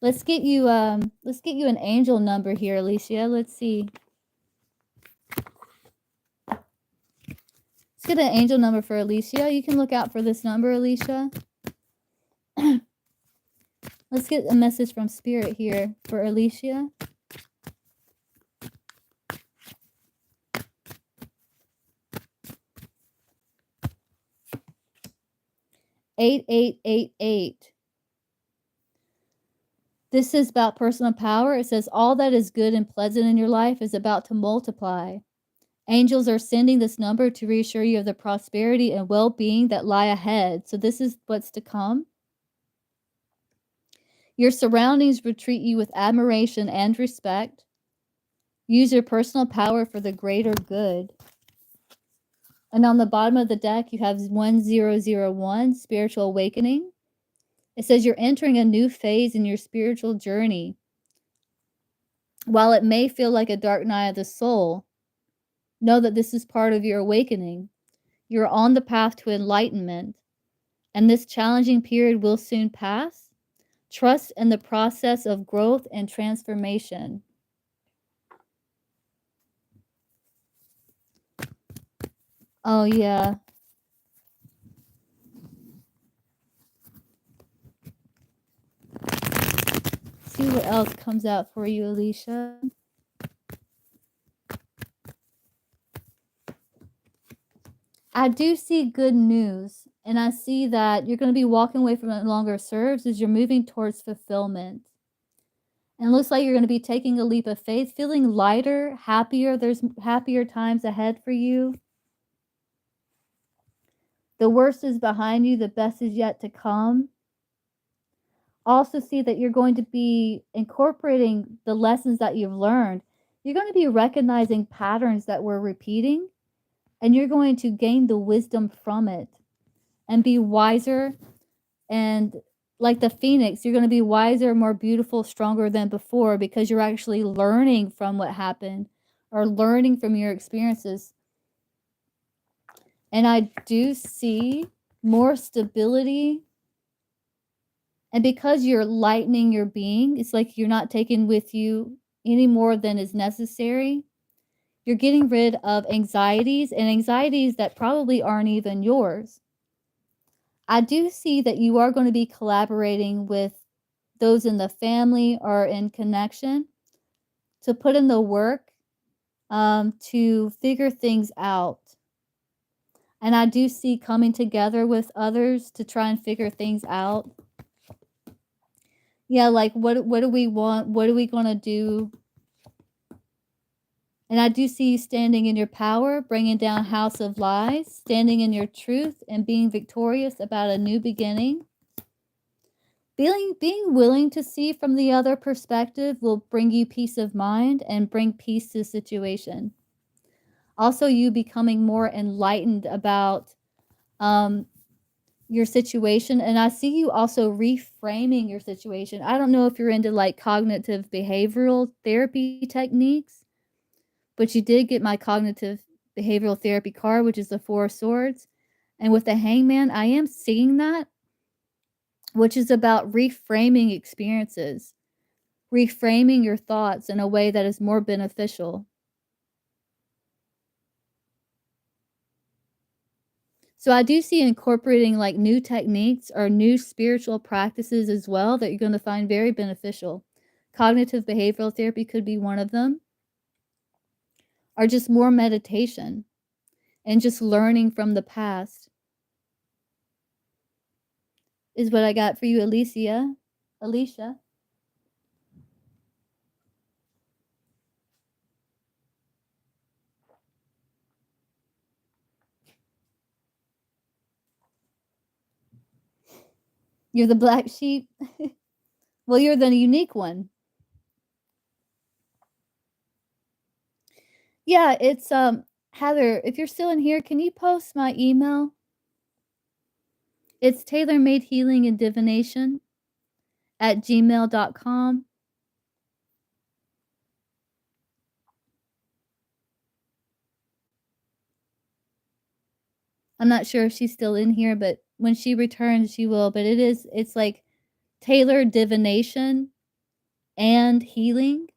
Let's get you an angel number here, Alicia. Let's see. Let's get an angel number for Alicia. You can look out for this number, Alicia. Let's get a message from Spirit here for Alicia. Eight, 888. This is about personal power. It says, all that is good and pleasant in your life is about to multiply. Angels are sending this number to reassure you of the prosperity and well-being that lie ahead. So this is what's to come. Your surroundings will treat you with admiration and respect. Use your personal power for the greater good. And on the bottom of the deck, you have 1001, Spiritual Awakening. It says you're entering a new phase in your spiritual journey. While it may feel like a dark night of the soul, know that this is part of your awakening. You're on the path to enlightenment, and this challenging period will soon pass. Trust in the process of growth and transformation. Oh, yeah. See what else comes out for you, Alicia. I do see good news, and I see that you're going to be walking away from what no longer serves as you're moving towards fulfillment. And it looks like you're going to be taking a leap of faith, feeling lighter, happier. There's happier times ahead for you. The worst is behind you, the best is yet to come. Also see that you're going to be incorporating the lessons that you've learned. You're going to be recognizing patterns that we're repeating, and you're going to gain the wisdom from it and be wiser. And like the phoenix, you're going to be wiser, more beautiful, stronger than before because you're actually learning from what happened or learning from your experiences. And I do see more stability. And because you're lightening your being, it's like you're not taking with you any more than is necessary. You're getting rid of anxieties and anxieties that probably aren't even yours. I do see that you are going to be collaborating with those in the family or in connection to put in the work to figure things out. And I do see coming together with others to try and figure things out. Yeah, like what do we want? What are we going to do? And I do see you standing in your power, bringing down house of lies, standing in your truth, and being victorious about a new beginning. Being willing to see from the other perspective will bring you peace of mind and bring peace to the situation. Also, you becoming more enlightened about your situation. And I see you also reframing your situation. I don't know if you're into like cognitive behavioral therapy techniques, but you did get my cognitive behavioral therapy card, which is the Four of Swords. And with the Hangman, I am seeing that. which is about reframing experiences, reframing your thoughts in a way that is more beneficial. So I do see incorporating like new techniques or new spiritual practices as well that you're going to find very beneficial. Cognitive behavioral therapy could be one of them, or just more meditation and just learning from the past is what I got for you, Alicia. Alicia. You're the black sheep. Well, you're the unique one. Yeah, it's Heather, if you're still in here, can you post my email? It's tailor-made healing and divination at gmail.com. I'm not sure if she's still in here, but when she returns, she will. But it's like Taylor Divination and Healing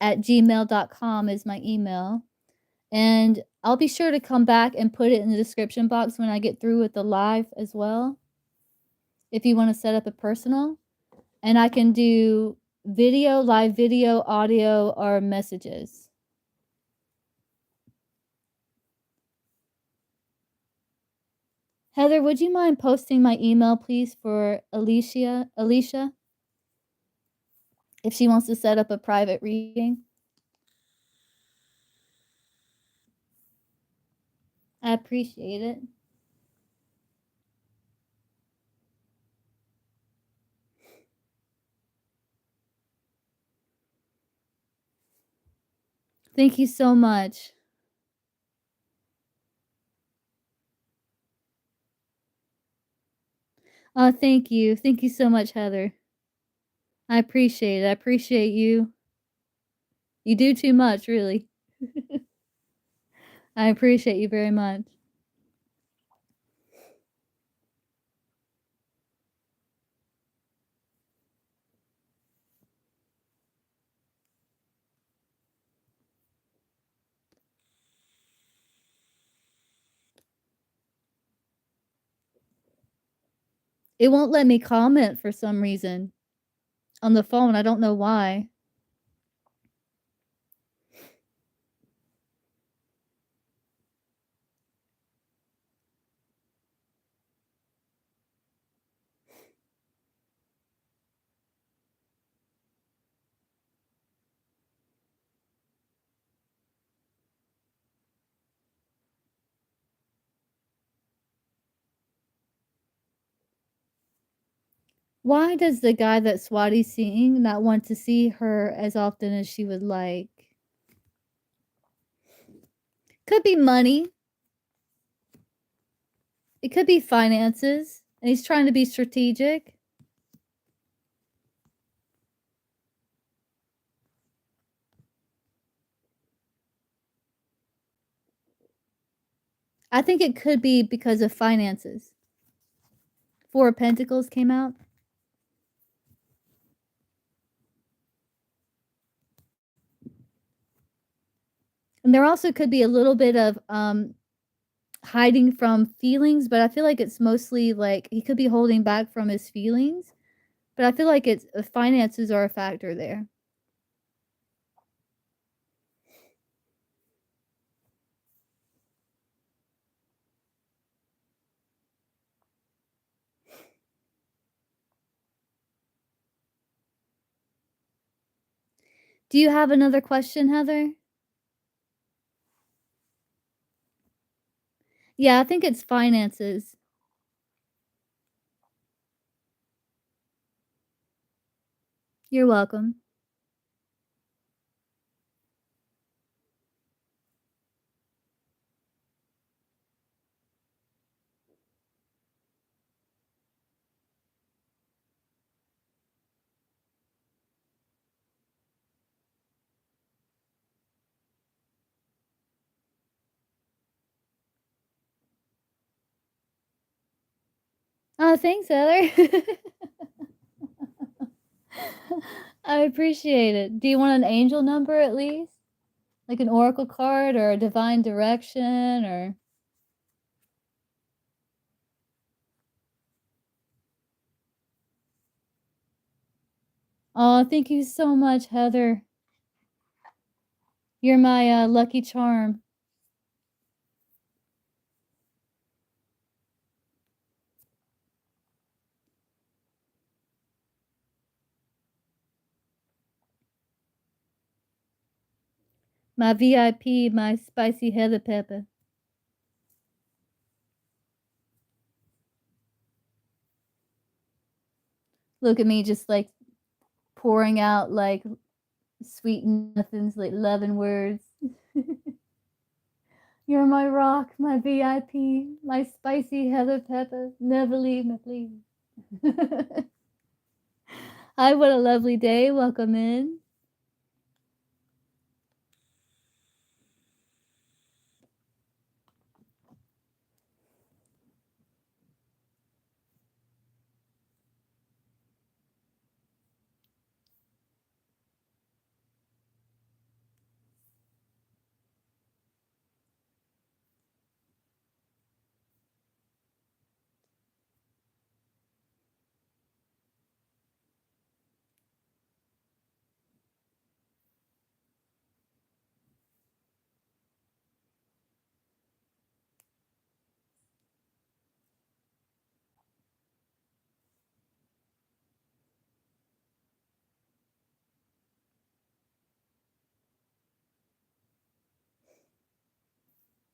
at gmail.com is my email. And I'll be sure to come back and put it in the description box when I get through with the live as well. If you want to set up a personal, and I can do video, live video, audio, or messages. Heather, would you mind posting my email, please, for Alicia, if she wants to set up a private reading? I appreciate it. Thank you so much. Oh, thank you. Thank you so much, Heather. I appreciate it. I appreciate you. You do too much, really. I appreciate you very much. It won't let me comment for some reason on the phone. I don't know why. Why does the guy that Swati's seeing not want to see her as often as she would like? Could be money. It could be finances. And he's trying to be strategic. I think it could be because of finances. Four of Pentacles came out. And there also could be a little bit of hiding from feelings, but I feel like it's mostly like he could be holding back from his feelings. But I feel like it's finances are a factor there. Do you have another question, Heather? Yeah, I think it's finances. You're welcome. Oh, thanks, Heather. I appreciate it. Do you want an angel number at least? Like an oracle card or a divine direction or Oh, thank you so much, Heather. You're my, lucky charm. My VIP, my spicy Heather pepper. Look at me just, like, pouring out, like, sweet nothings, like, loving words. You're my rock, my VIP, my spicy Heather pepper. Never leave me, please. Hi, what a lovely day. Welcome in.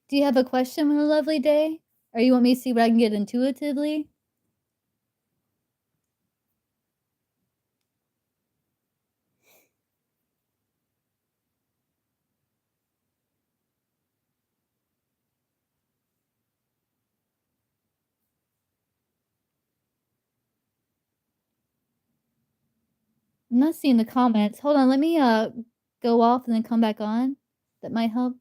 Do you have a question on a lovely day? Or you want me to see what I can get intuitively? I'm not seeing the comments. Hold on, let me, go off and then come back on. That might help.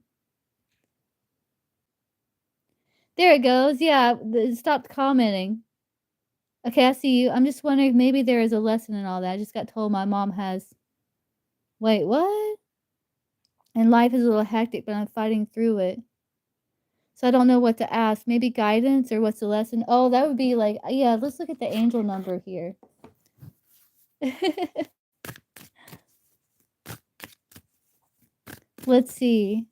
There it goes. Yeah, it stopped commenting. Okay, I see you. I'm just wondering if maybe there is a lesson in all that. I just got told my mom has Wait, what? And life is a little hectic, but I'm fighting through it. So I don't know what to ask. Maybe guidance or what's the lesson? Oh, that would be like, yeah, let's look at the angel number here. Let's see.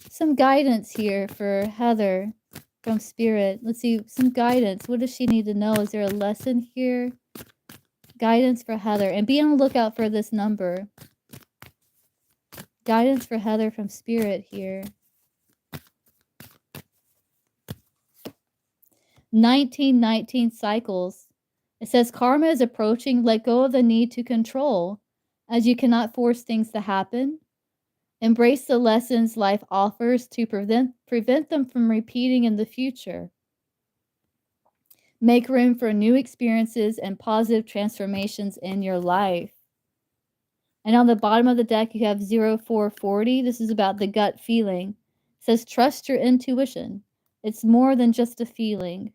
Some guidance here for Heather from Spirit. Let's see, some guidance. What does she need to know? Is there a lesson here? Guidance for Heather. And be on the lookout for this number. Guidance for Heather from Spirit here. 1919 cycles. It says karma is approaching. Let go of the need to control, as you cannot force things to happen. Embrace the lessons life offers to prevent them from repeating in the future. Make room for new experiences and positive transformations in your life. And on the bottom of the deck, you have 0440. This is about the gut feeling. It says, trust your intuition. It's more than just a feeling.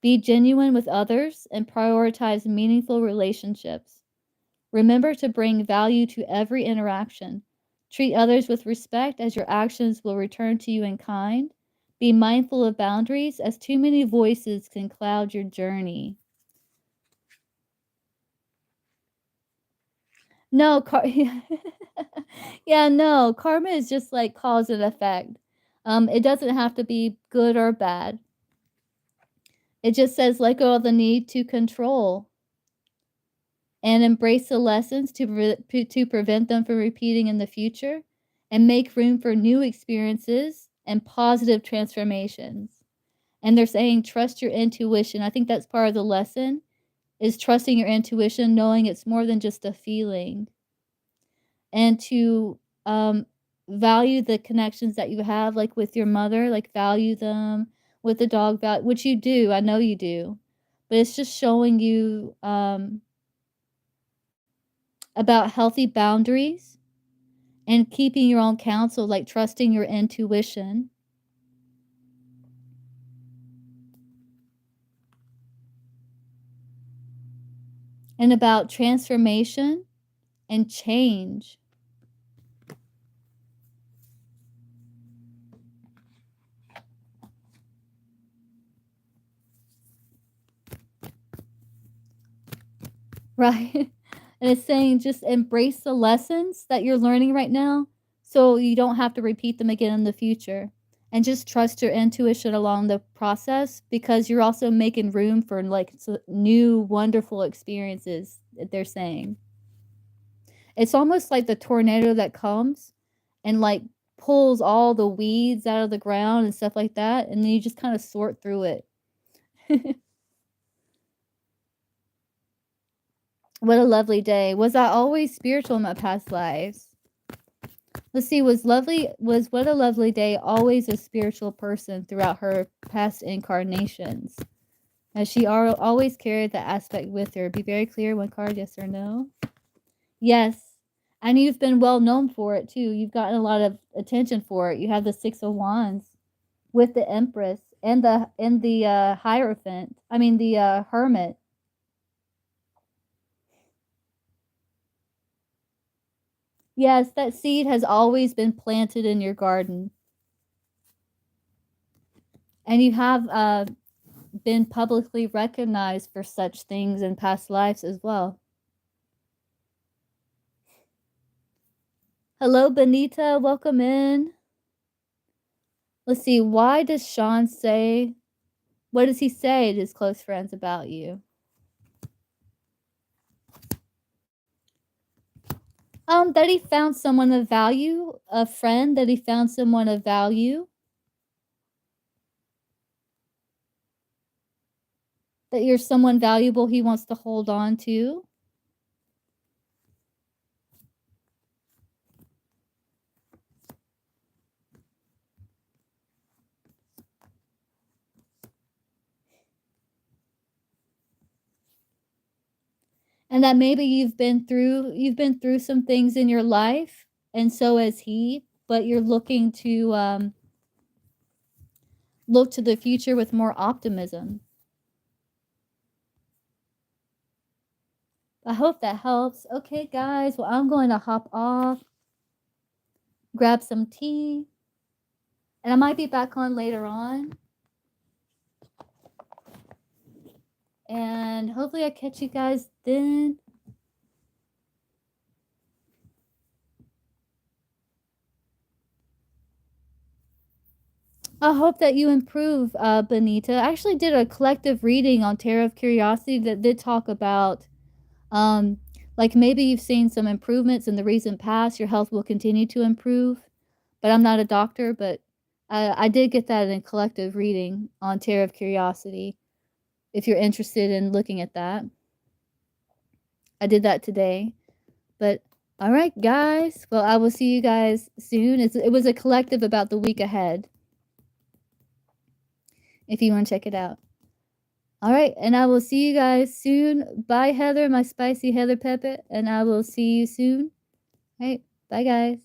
Be genuine with others and prioritize meaningful relationships. Remember to bring value to every interaction. Treat others with respect, as your actions will return to you in kind. Be mindful of boundaries, as too many voices can cloud your journey. No, yeah, no, karma is just like cause and effect. It doesn't have to be good or bad. It just says let go of the need to control and embrace the lessons to prevent them from repeating in the future, and make room for new experiences and positive transformations. And they're saying trust your intuition. I think that's part of the lesson, is trusting your intuition, knowing it's more than just a feeling, and to value the connections that you have, like with your mother, like value them, with the dog, which you do. I know you do, but it's just showing you about healthy boundaries and keeping your own counsel, like trusting your intuition. and about transformation and change. Right? And it's saying just embrace the lessons that you're learning right now so you don't have to repeat them again in the future. And just trust your intuition along the process because you're also making room for like new wonderful experiences that they're saying. It's almost like the tornado that comes and like pulls all the weeds out of the ground and stuff like that, and then you just kind of sort through it. What a lovely day. Was I always spiritual in my past lives? Let's see, was What a Lovely Day always a spiritual person throughout her past incarnations? Has she always carried that aspect with her? Be very clear, one card, yes or no. Yes. And you've been well known for it too. You've gotten a lot of attention for it. You have the 6 of Wands with the Empress and the Hierophant. I mean the Hermit. Yes, that seed has always been planted in your garden. And you have been publicly recognized for such things in past lives as well. Hello, Benita. Welcome in. Let's see. What does he say to his close friends about you? That he found someone of value, a friend, that he found someone of value. That you're someone valuable he wants to hold on to. And that maybe you've been through some things in your life, and so has he, but you're looking to look to the future with more optimism. I hope that helps. Okay, guys, well, I'm going to hop off, grab some tea, and I might be back on later on. And hopefully I catch you guys then. I hope that you improve, Benita. I actually did a collective reading on Tarot of Curiosity that did talk about, like maybe you've seen some improvements in the recent past. Your health will continue to improve. But I'm not a doctor, but I did get that in a collective reading on Tarot of Curiosity. If you're interested in looking at that, I did that today. But all right, guys. Well, I will see you guys soon. It was a collective about the week ahead. If you want to check it out. All right, and I will see you guys soon. Bye, Heather, my spicy Heather Pepper, and I will see you soon. All right, bye, guys.